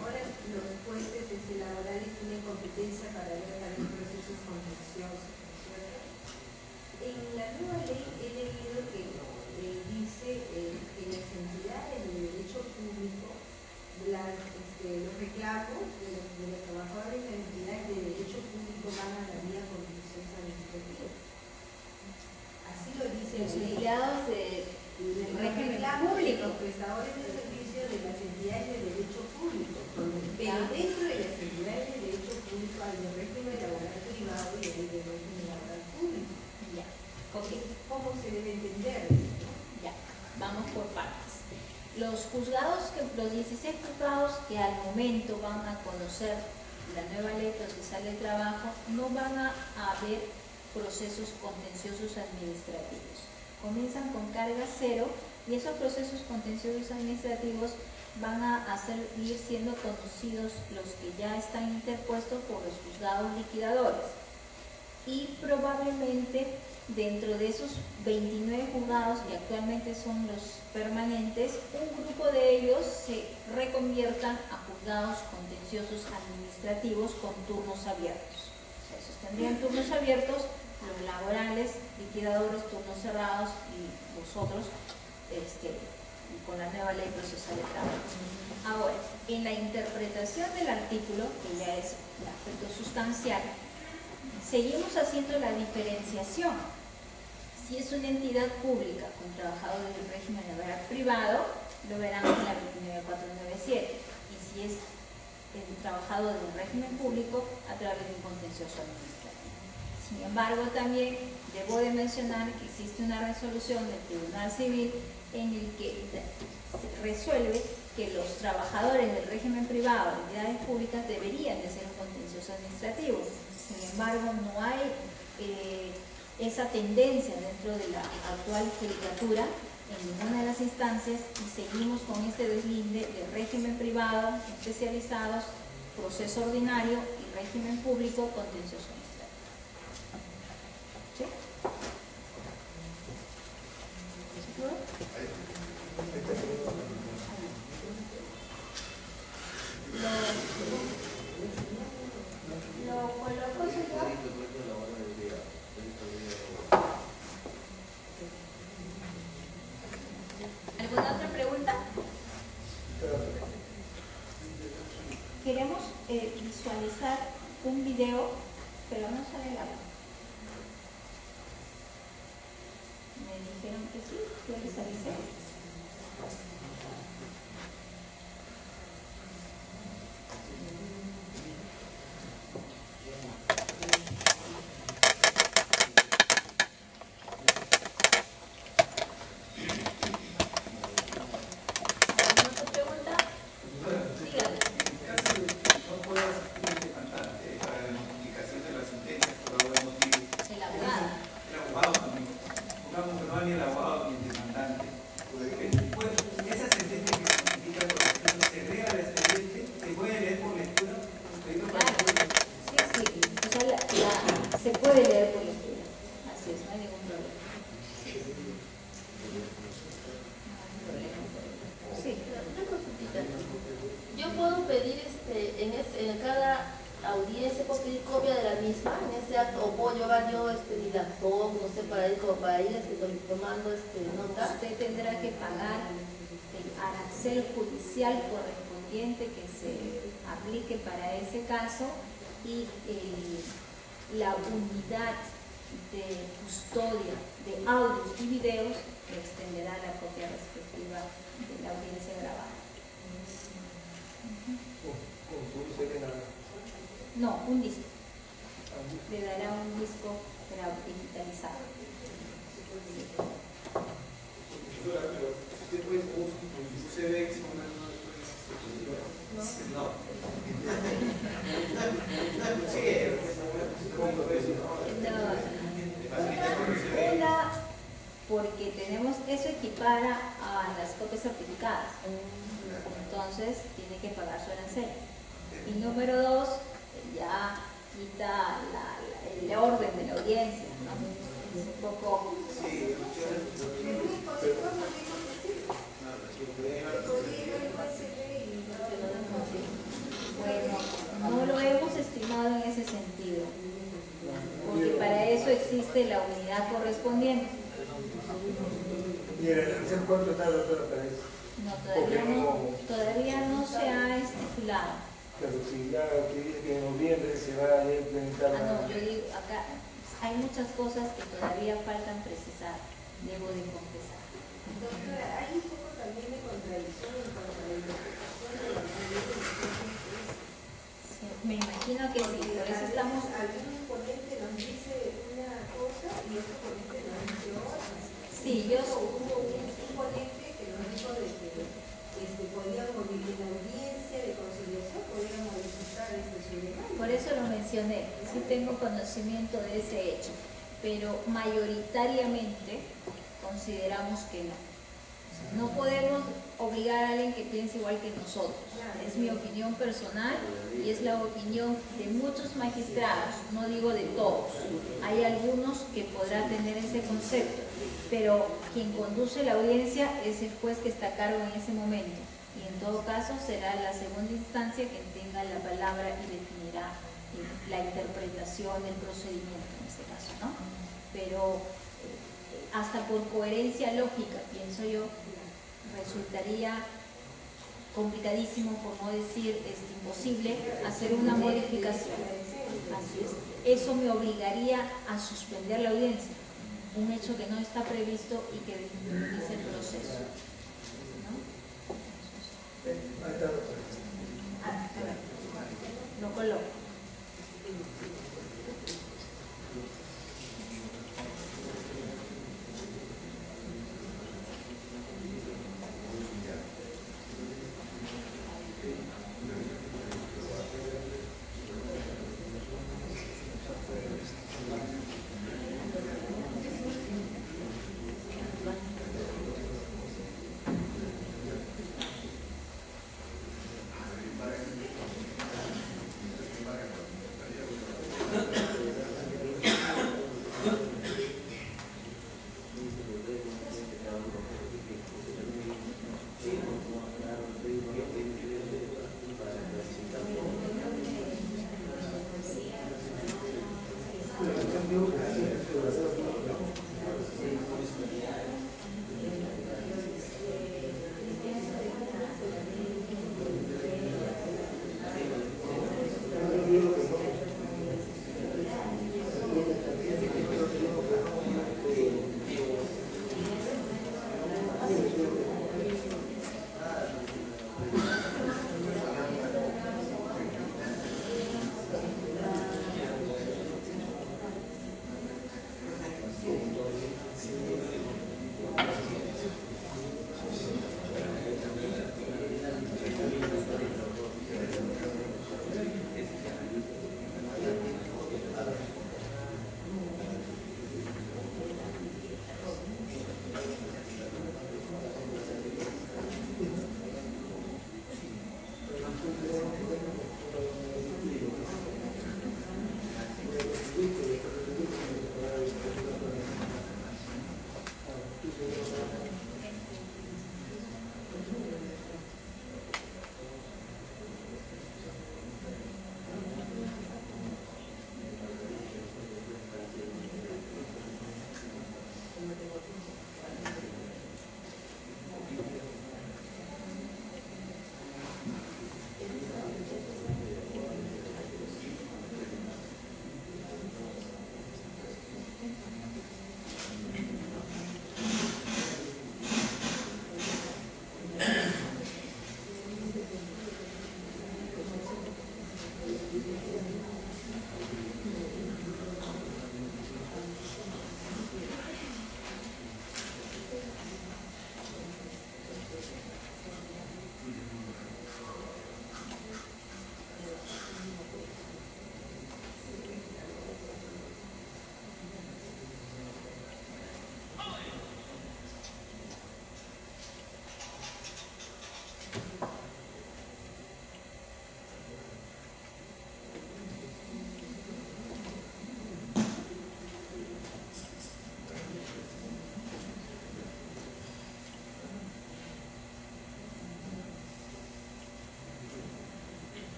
Ahora los jueces laborales tienen competencia para ver también procesos contenciosos. En la nueva ley he leído que dice que las entidades de derecho público, los reclamos de los trabajadores de entidades de derecho público van a la vía contenciosa administrativa. Así lo dice Los la ley. empleados del régimen público. Los prestadores de servicios de las entidades de derecho público. Pero dentro de las entidades de derecho público hay el régimen laboral privado y el régimen laboral público. Ya. Okay. ¿Cómo se debe entender esto? Ya, vamos por partes. Los 16 juzgados que al momento van a conocer la nueva ley procesal del trabajo, no van a haber procesos contenciosos administrativos. Comienzan con carga cero y esos procesos contenciosos administrativos van a ir siendo conocidos los que ya están interpuestos por los juzgados liquidadores. Y probablemente dentro de esos 29 juzgados que actualmente son los permanentes, un grupo de ellos se reconviertan a juzgados contenciosos administrativos con turnos abiertos. O sea, esos tendrían turnos abiertos, los laborales, liquidadores, turnos cerrados y los otros con la nueva ley procesal de trabajo. Ahora, en la interpretación del artículo, que ya es el aspecto sustancial, seguimos haciendo la diferenciación. Si es una entidad pública con trabajadores del régimen laboral privado, lo verán en la 29497. Y si es el trabajador del régimen público, a través de un contencioso administrativo. Sin embargo, también debo de mencionar que existe una resolución del Tribunal Civil en el que resuelve que los trabajadores del régimen privado de entidades públicas deberían de ser un contencioso administrativo. Sin embargo, no hay esa tendencia dentro de la actual judicatura en ninguna de las instancias y seguimos con este deslinde de régimen privado, especializados, proceso ordinario y régimen público, contencioso administrativo. ¿Sí? Lo coloco, señor. ¿Alguna otra pregunta? ¿Queremos? visualizar un video, pero no sale el audio. Me dijeron que sí, yo les avisé. Se puede leer por lectura, así es, no hay ningún problema. Sí. Una consultita. Yo puedo pedir en cada audiencia, puedo pedir copia de la misma en ese acto, o puedo llevar yo mi laptop, no sé, para ir tomando nota. Usted tendrá que pagar el arancel judicial correspondiente que se aplique para ese caso y la unidad de custodia de audios y videos le extenderá la copia respectiva de la audiencia grabada. No, un disco. Le dará un disco pero digitalizado. Una, porque tenemos eso equipara a las copias certificadas, entonces tiene que pagar su arancel. Y número dos, ya quita el orden de la audiencia, ¿no? Es un poco... Bueno, no lo hemos estimado en ese sentido, porque para eso existe la unidad correspondiente. ¿Y el arancel cuánto está, doctora, para eso? No, todavía no se ha estipulado. Pero si ya usted dice que en noviembre se va a implementar No, yo digo, acá hay muchas cosas que todavía faltan precisar, debo de confesar. Doctora, hay un poco también de contradicción en cuanto a la interpretación de la ley. Sí, me imagino que sí, por eso estamos... Algún ponente nos dice una cosa y otro ponente nos dice otra. Sí, yo... Hubo un ponente que nos dijo de que podíamos, en la audiencia de conciliación, podíamos modificar su demanda. Por eso lo mencioné, sí tengo conocimiento de ese hecho, pero mayoritariamente consideramos que no. O sea, no podemos obligar a alguien que piense igual que nosotros. Es mi opinión personal y es la opinión de muchos magistrados, no digo de todos. Hay algunos que podrán tener ese concepto, pero quien conduce la audiencia es el juez que está a cargo en ese momento. Y en todo caso será la segunda instancia quien tenga la palabra y definirá la interpretación del procedimiento en este caso, ¿no? Pero hasta por coherencia lógica, pienso yo, resultaría complicadísimo, por no decir imposible, hacer una modificación. Así es. Eso me obligaría a suspender la audiencia, un hecho que no está previsto y que dice el proceso. Ahí está, doctora. Lo coloco.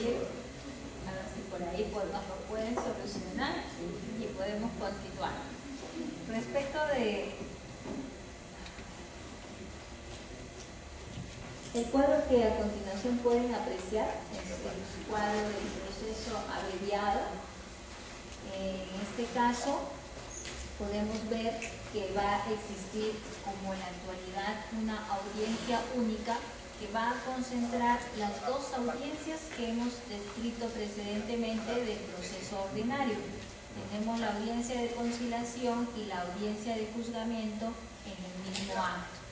escribir, a ver si por ahí nos lo pueden solucionar y podemos continuar. Respecto de el cuadro que a continuación pueden apreciar, es el cuadro del proceso abreviado. En este caso podemos ver que va a existir, como en la actualidad, una audiencia única que va a concentrar las dos audiencias que hemos descrito precedentemente del proceso ordinario. Tenemos la audiencia de conciliación y la audiencia de juzgamiento en el mismo acto.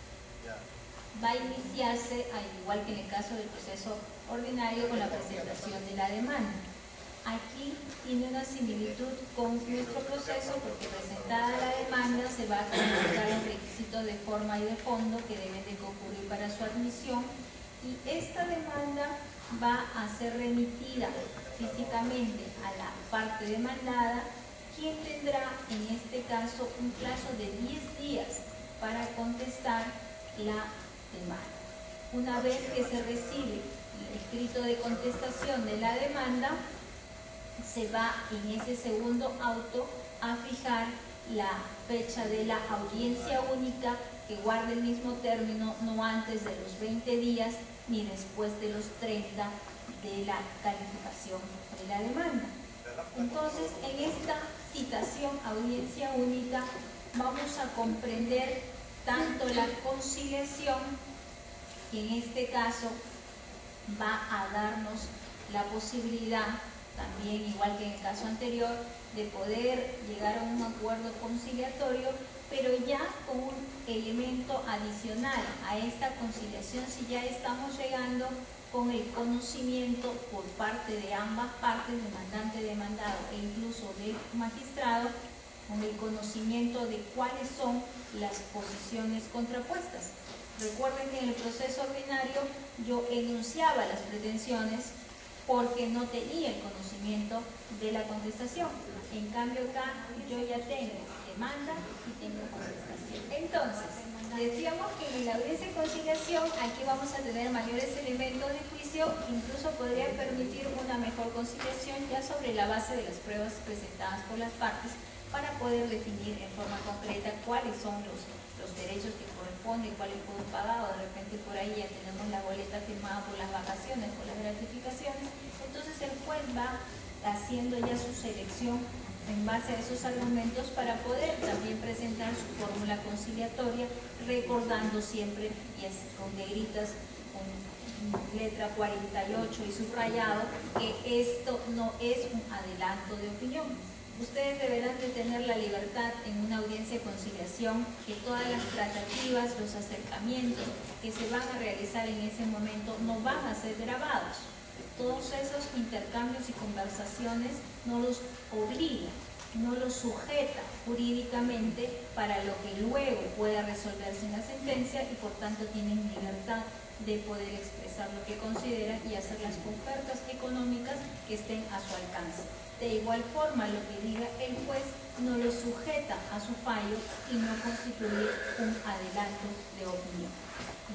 Va a iniciarse, al igual que en el caso del proceso ordinario, con la presentación de la demanda. Aquí tiene una similitud con nuestro proceso porque presentada la demanda se va a comunicar los requisitos de forma y de fondo que deben de concurrir para su admisión, y esta demanda va a ser remitida físicamente a la parte demandada, quien tendrá en este caso un plazo de 10 días para contestar la demanda. Una vez que se recibe el escrito de contestación de la demanda, se va en ese segundo auto a fijar la fecha de la audiencia única, que guarde el mismo término, no antes de los 20 días ni después de los 30 de la calificación de la demanda. Entonces, en esta citación audiencia única vamos a comprender tanto la conciliación, que en este caso va a darnos la posibilidad, también igual que en el caso anterior, de poder llegar a un acuerdo conciliatorio, pero ya con un elemento adicional a esta conciliación, si ya estamos llegando con el conocimiento por parte de ambas partes, demandante, demandado e incluso del magistrado, con el conocimiento de cuáles son las posiciones contrapuestas. Recuerden que en el proceso ordinario yo enunciaba las pretensiones porque no tenía el conocimiento de la contestación. En cambio acá yo ya tengo demanda y tengo contestación. Entonces, decíamos que en la audiencia de conciliación aquí vamos a tener mayores elementos de juicio, incluso podría permitir una mejor conciliación ya sobre la base de las pruebas presentadas por las partes, para poder definir en forma concreta cuáles son los derechos que corresponden, cuáles puedo pagar, o de repente por ahí ya tenemos la boleta firmada por las vacaciones, por las gratificaciones. Entonces el juez va haciendo ya su selección en base a esos argumentos para poder también presentar su fórmula conciliatoria, recordando siempre, y así con negritas, con letra 48 y subrayado, que esto no es un adelanto de opinión. Ustedes deberán de tener la libertad en una audiencia de conciliación que todas las tratativas, los acercamientos que se van a realizar en ese momento no van a ser grabados. Todos esos intercambios y conversaciones no los obliga, no los sujeta jurídicamente para lo que luego pueda resolverse en la sentencia, y por tanto tienen libertad de poder expresar lo que consideran y hacer las ofertas económicas que estén a su alcance. De igual forma, lo que diga el juez no lo sujeta a su fallo y no constituye un adelanto de opinión.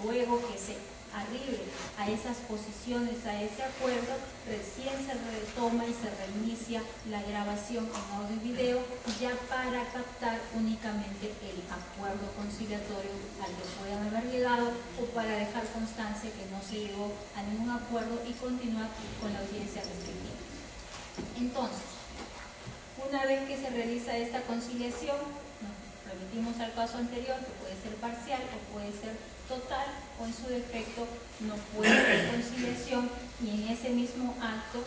Luego que se arribe a esas posiciones, a ese acuerdo, recién se retoma y se reinicia la grabación en audio y video, ya para captar únicamente el acuerdo conciliatorio al que puedan haber llegado, o para dejar constancia que no se llegó a ningún acuerdo y continuar con la audiencia respectiva. Entonces, una vez que se realiza esta conciliación, nos remitimos al caso anterior, que puede ser parcial o puede ser total, o en su defecto no puede haber conciliación, y en ese mismo acto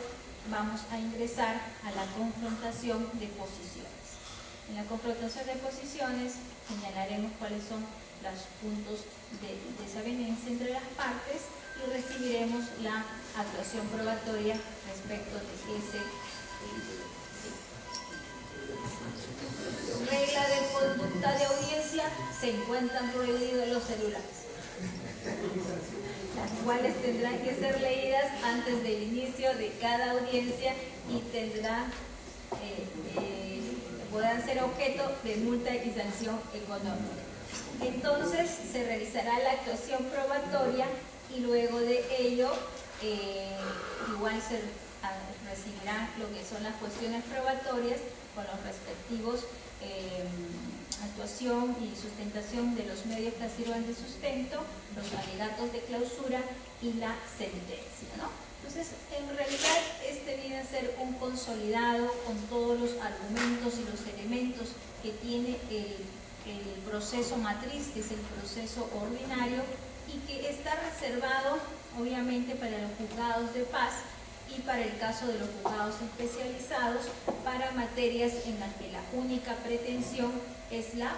vamos a ingresar a la confrontación de posiciones. En la confrontación de posiciones señalaremos cuáles son los puntos de desavenencia entre las partes y recibiremos la actuación probatoria respecto de ese. Regla de conducta de audiencia: se encuentran prohibidos los celulares, las cuales tendrán que ser leídas antes del inicio de cada audiencia y tendrán podrán ser objeto de multa y sanción económica. Entonces se realizará la actuación probatoria y luego de ello igual igual recibirán lo que son las cuestiones probatorias con los respectivos actuación y sustentación de los medios que sirvan de sustento, los alegatos de clausura y la sentencia, ¿no? Entonces, en realidad, este viene a ser un consolidado con todos los argumentos y los elementos que tiene el proceso matriz, que es el proceso ordinario, y que está reservado, obviamente, para los juzgados de paz y para el caso de los juzgados especializados, para materias en las que la única pretensión es la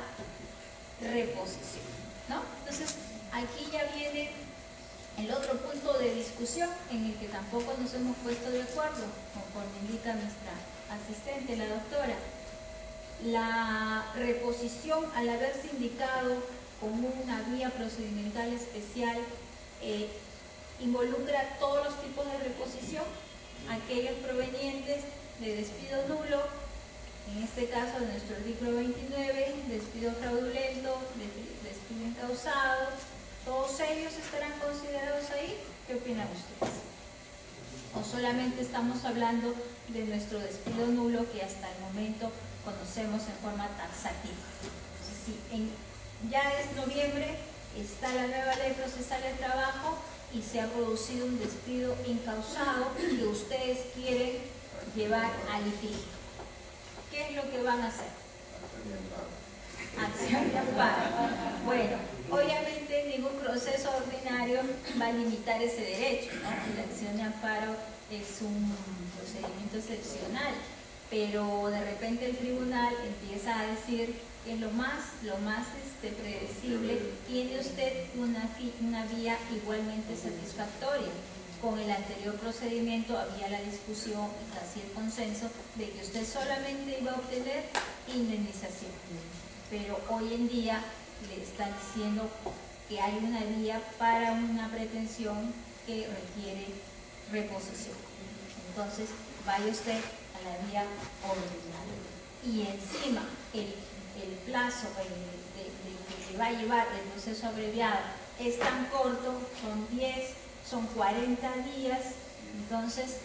reposición, ¿no? Entonces, aquí ya viene el otro punto de discusión en el que tampoco nos hemos puesto de acuerdo, conforme indica nuestra asistente, la doctora. La reposición, al haberse indicado como una vía procedimental especial, involucra todos los tipos de reposición, aquellos provenientes de despido nulo, en este caso de nuestro artículo 29, despido fraudulento, despido incausado, ¿todos ellos estarán considerados ahí? ¿Qué opinan ustedes? ¿O solamente estamos hablando de nuestro despido nulo que hasta el momento conocemos en forma taxativa? Sí, ya es noviembre, está la nueva ley procesal de trabajo y se ha producido un despido incausado que ustedes quieren llevar a litigio. ¿Qué es lo que van a hacer? Acción de amparo. Bueno, obviamente ningún proceso ordinario va a limitar ese derecho, ¿no? La acción de amparo es un procedimiento excepcional, pero de repente el tribunal empieza a decir que es lo más predecible, tiene usted una vía igualmente satisfactoria. Con el anterior procedimiento había la discusión y casi el consenso de que usted solamente iba a obtener indemnización, pero hoy en día le están diciendo que hay una vía para una pretensión que requiere reposición. Entonces vaya usted a la vía ordinaria y encima el plazo que le va a llevar el proceso abreviado es tan corto, son 40 días, entonces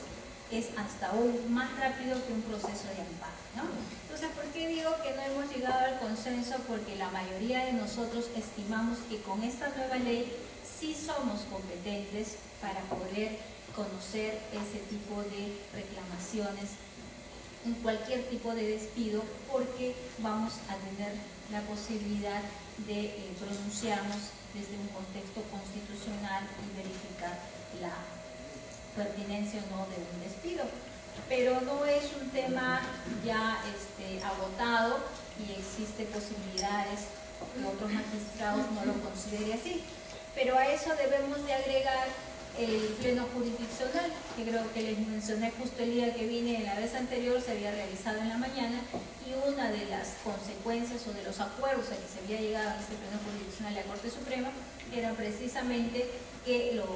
es hasta aún más rápido que un proceso de amparo, ¿no? Entonces, ¿por qué digo que no hemos llegado al consenso? Porque la mayoría de nosotros estimamos que con esta nueva ley sí somos competentes para poder conocer ese tipo de reclamaciones en cualquier tipo de despido, porque vamos a tener la posibilidad de pronunciarnos desde un contexto constitucional y verificar la pertinencia o no de un despido. Pero no es un tema ya agotado y existen posibilidades que otros magistrados no lo consideren así. Pero a eso debemos de agregar el pleno jurisdiccional, que creo que les mencioné justo el día que vine la vez anterior, se había realizado en la mañana, y una de las consecuencias o de los acuerdos a que se había llegado en este pleno jurisdiccional de la Corte Suprema era precisamente que los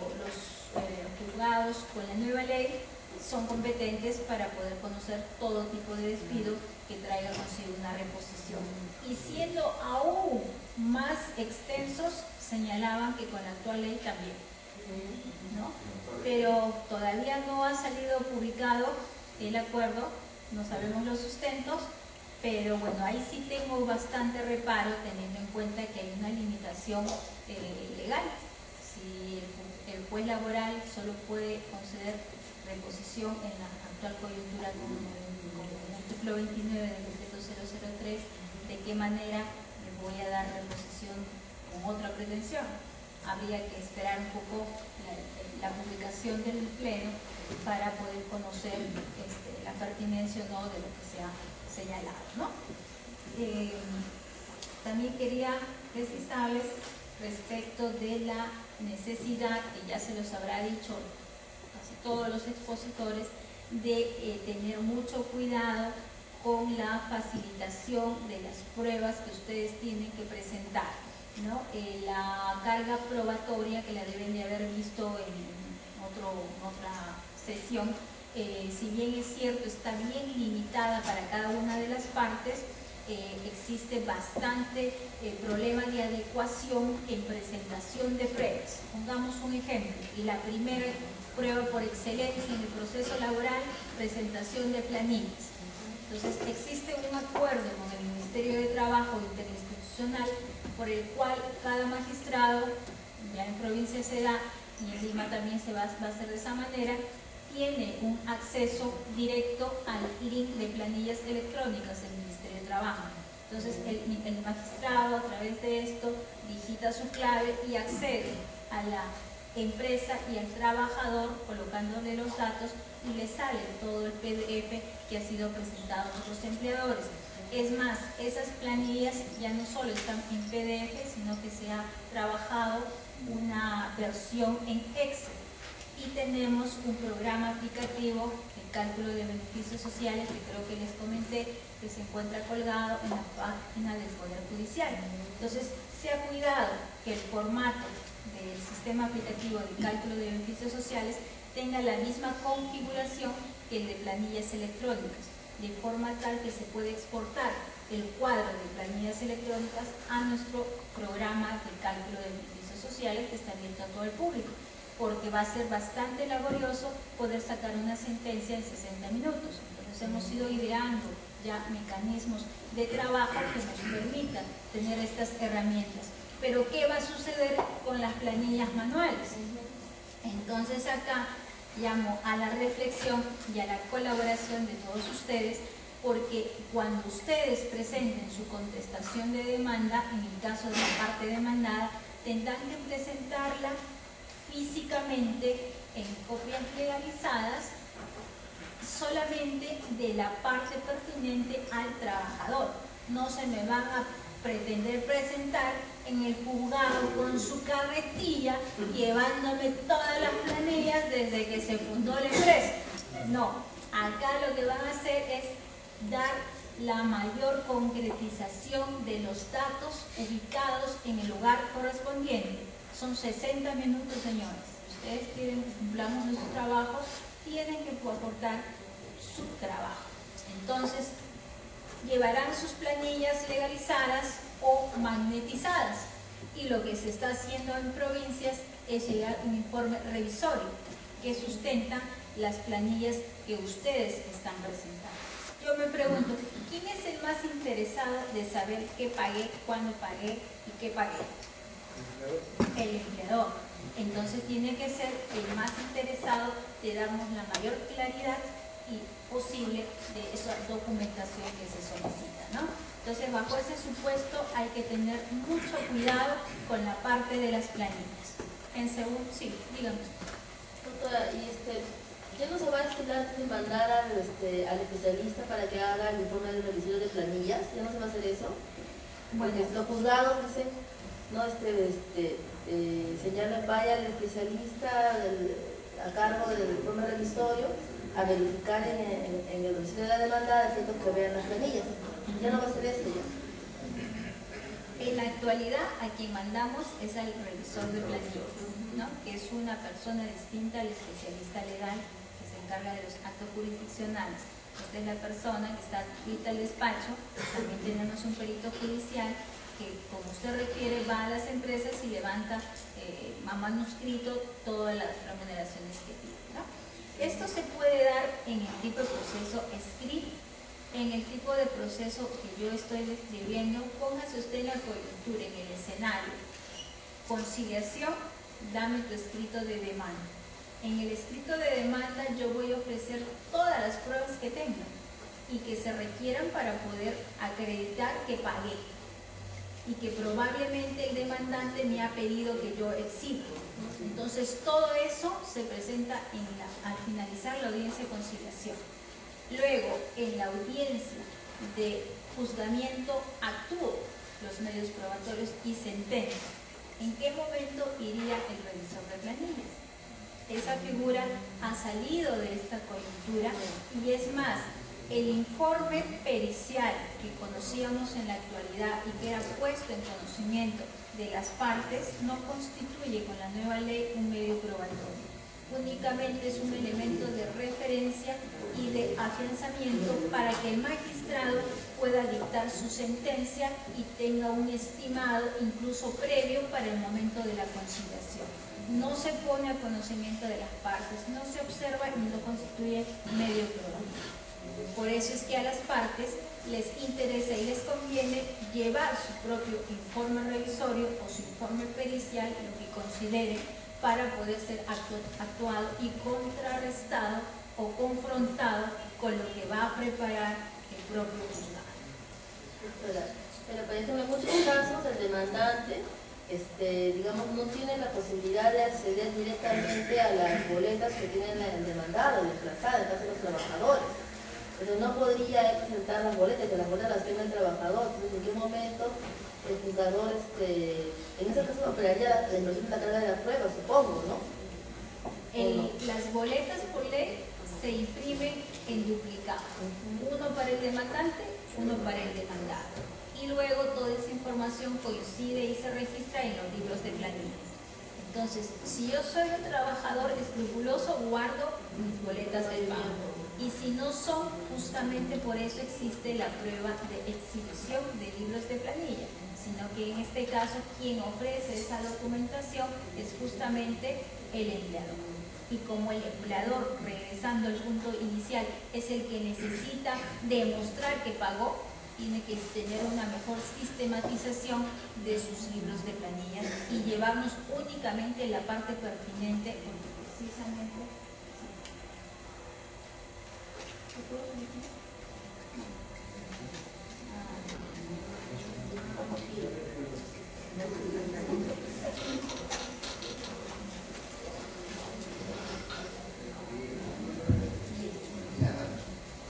juzgados con la nueva ley son competentes para poder conocer todo tipo de despido que traiga consigo una reposición. Y siendo aún más extensos, señalaban que con la actual ley también, ¿no? Pero todavía no ha salido publicado el acuerdo, no sabemos los sustentos, pero bueno, ahí sí tengo bastante reparo teniendo en cuenta que hay una limitación legal. Si el juez laboral solo puede conceder reposición en la actual coyuntura con el artículo 29 del decreto 003, ¿de qué manera le voy a dar reposición con otra pretensión? Habría que esperar un poco la publicación del pleno para poder conocer la pertinencia o no de lo que se ha señalado, ¿no? También quería precisarles respecto de la necesidad, que ya se los habrá dicho casi todos los expositores, de tener mucho cuidado con la facilitación de las pruebas que ustedes tienen que presentar, ¿no? La carga probatoria, que la deben de haber visto en otra sesión, si bien es cierto, está bien limitada para cada una de las partes, existe bastante problema de adecuación en presentación de pruebas. Pongamos un ejemplo, y la primera prueba por excelencia en el proceso laboral, presentación de planillas. Entonces existe un acuerdo con el Ministerio de Trabajo interinstitucional por el cual cada magistrado, ya en provincia se da y en Lima también se va a hacer de esa manera, tiene un acceso directo al link de planillas electrónicas del Ministerio de Trabajo. Entonces el magistrado a través de esto digita su clave y accede a la empresa y al trabajador colocándole los datos y le sale todo el PDF que ha sido presentado a otros empleadores. Es más, esas planillas ya no solo están en PDF, sino que se ha trabajado una versión en Excel. Y tenemos un programa aplicativo de cálculo de beneficios sociales que creo que les comenté, que se encuentra colgado en la página del Poder Judicial. Entonces, se ha cuidado que el formato del sistema aplicativo de cálculo de beneficios sociales tenga la misma configuración que el de planillas electrónicas, de forma tal que se puede exportar el cuadro de planillas electrónicas a nuestro programa de cálculo de beneficios sociales que está abierto a todo el público, porque va a ser bastante laborioso poder sacar una sentencia en 60 minutos. Entonces hemos ido ideando ya mecanismos de trabajo que nos permitan tener estas herramientas. Pero ¿qué va a suceder con las planillas manuales? Entonces acá llamo a la reflexión y a la colaboración de todos ustedes, porque cuando ustedes presenten su contestación de demanda, en el caso de la parte demandada, tendrán que presentarla físicamente en copias legalizadas solamente de la parte pertinente al trabajador. No se me van a pretender presentar en el juzgado con su carretilla llevándome todas las planillas desde que se fundó la empresa. No, acá lo que van a hacer es dar la mayor concretización de los datos ubicados en el lugar correspondiente. Son 60 minutos, señores. Si ustedes quieren que cumplamos nuestro trabajo, tienen que aportar su trabajo. Entonces, llevarán sus planillas legalizadas o magnetizadas. Y lo que se está haciendo en provincias es llegar un informe revisorio que sustenta las planillas que ustedes están presentando. Yo me pregunto, ¿quién es el más interesado de saber qué pagué, cuándo pagué y qué pagué? El empleador. Entonces tiene que ser el más interesado de darnos la mayor claridad y posible de esa documentación que se solicita, ¿no? Entonces, bajo ese supuesto hay que tener mucho cuidado con la parte de las planillas. En segundo, sí, dígame. Doctora, y ¿ya no se va a estilar de mandar al especialista para que haga el informe de revisión de planillas? ¿Ya no se va a hacer eso? Bueno, los juzgados dicen, no, señala, vaya al especialista a cargo del informe revisorio a verificar en el recibo de la demanda, haciendo que vean las planillas. Ya no va a ser eso ya. En la actualidad, a quien mandamos es al revisor de planillas, ¿no? Que es una persona distinta al especialista legal que se encarga de los actos jurisdiccionales. Esta es la persona que está adscrita al despacho. También tenemos un perito judicial que, como usted requiere, va a las empresas y levanta a manuscrito todas las remuneraciones que pide, ¿no? Esto se puede dar en el tipo de proceso escrito. En el tipo de proceso que yo estoy describiendo, póngase usted en la coyuntura, en el escenario. Conciliación, dame tu escrito de demanda. En el escrito de demanda yo voy a ofrecer todas las pruebas que tenga y que se requieran para poder acreditar que pagué y que probablemente el demandante me ha pedido que yo exhiba. Entonces todo eso se presenta al finalizar la audiencia de conciliación. Luego, en la audiencia de juzgamiento, actúo los medios probatorios y sentencia. ¿En qué momento iría el revisor de planillas? Esa figura ha salido de esta coyuntura y es más, el informe pericial que conocíamos en la actualidad y que era puesto en conocimiento de las partes no constituye con la nueva ley un medio probatorio. Únicamente es un elemento de referencia y de afianzamiento para que el magistrado pueda dictar su sentencia y tenga un estimado incluso previo para el momento de la conciliación. no se pone a conocimiento de las partes, no se observa y no constituye medio probatorio. Por eso es que a las partes les interesa y les conviene llevar su propio informe revisorio o su informe pericial, lo que consideren, para poder ser actuado y contrarrestado o confrontado con lo que va a preparar el propio juzgado. Pero por ejemplo, en muchos casos el demandante digamos, no tiene la posibilidad de acceder directamente a las boletas que tiene el demandado, el desplazado, en caso de los trabajadores. Pero no podría presentar las boletas, que las boletas las tenga el trabajador. Entonces, ¿en qué momento el juzgador, en ese caso, operaría la inversión de la carga de la prueba, supongo, ¿no? Las boletas por ley se imprimen en duplicado, uno para el demandante, uno para el demandado. Y luego toda esa información coincide y se registra en los libros de planillas. Entonces, si yo soy un trabajador escrupuloso, guardo mis boletas del banco. Y si no son, justamente por eso existe la prueba de exhibición de libros de planilla, sino que en este caso quien ofrece esa documentación es justamente el empleador. Y como el empleador, regresando al punto inicial, es el que necesita demostrar que pagó, tiene que tener una mejor sistematización de sus libros de planillas y llevarnos únicamente la parte pertinente, porque precisamente...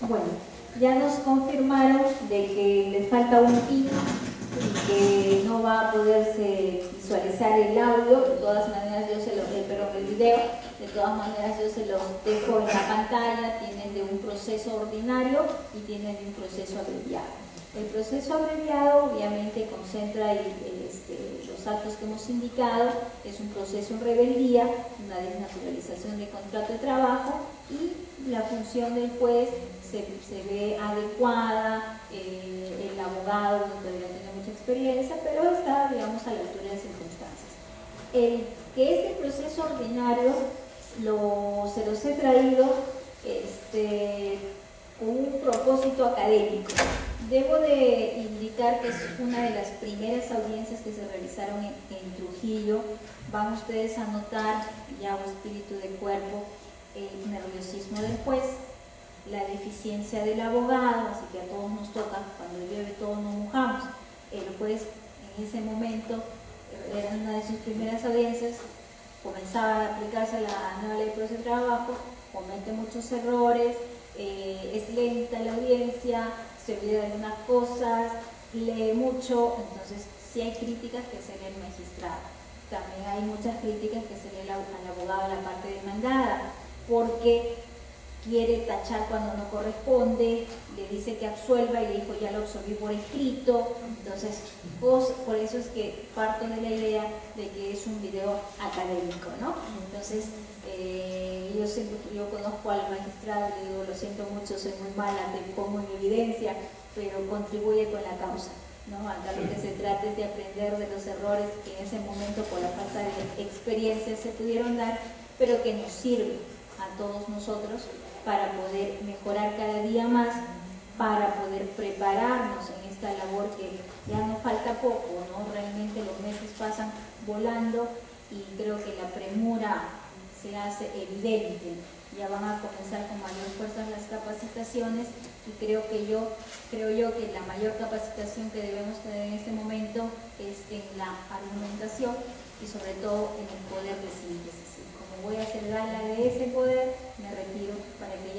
Bueno, ya nos confirmaron de que les falta un pin y que no va a poderse visualizar el audio. De todas maneras yo se lo, pero el video, de todas maneras yo se los dejo en la pantalla. Tienen de un proceso ordinario y tienen de un proceso abreviado. El proceso abreviado obviamente concentra los actos que hemos indicado. Es un proceso en rebeldía, una desnaturalización del contrato de trabajo, y la función del juez se ve adecuada. El abogado no todavía tiene mucha experiencia, pero está, digamos, a la altura de las circunstancias. Que este proceso ordinario se los he traído con un propósito académico. Debo de indicar que es una de las primeras audiencias que se realizaron en Trujillo. Van ustedes a notar, ya o espíritu de cuerpo, el nerviosismo del juez, la deficiencia del abogado, así que a todos nos toca, cuando llueve todos nos mojamos. El juez en ese momento, era una de sus primeras audiencias, comenzaba a aplicarse la nueva ley de proceso de trabajo, comete muchos errores, es lenta la audiencia, se olvida de algunas cosas, lee mucho. Entonces sí hay críticas que se lee al magistrado, también hay muchas críticas que se lee al abogado, a la parte demandada, porque quiere tachar cuando no corresponde, le dice que absuelva y le dijo ya lo absolví por escrito. Entonces, por eso es que parto de la idea de que es un video académico, ¿no? Entonces, yo conozco al magistrado, le digo, lo siento mucho, soy muy mala, te pongo en evidencia, pero contribuye con la causa, ¿no? Acá lo que se trata es de aprender de los errores que en ese momento por la falta de experiencia se pudieron dar, pero que nos sirve a todos nosotros para poder mejorar cada día más, para poder prepararnos en esta labor que ya nos falta poco, ¿no? Realmente los meses pasan volando y creo que la premura se hace evidente. Ya van a comenzar con mayor fuerza las capacitaciones y creo yo que la mayor capacitación que debemos tener en este momento es en la argumentación y sobre todo en el poder de síntesis. Como voy a hacer gala de ese poder, me retiro para que ya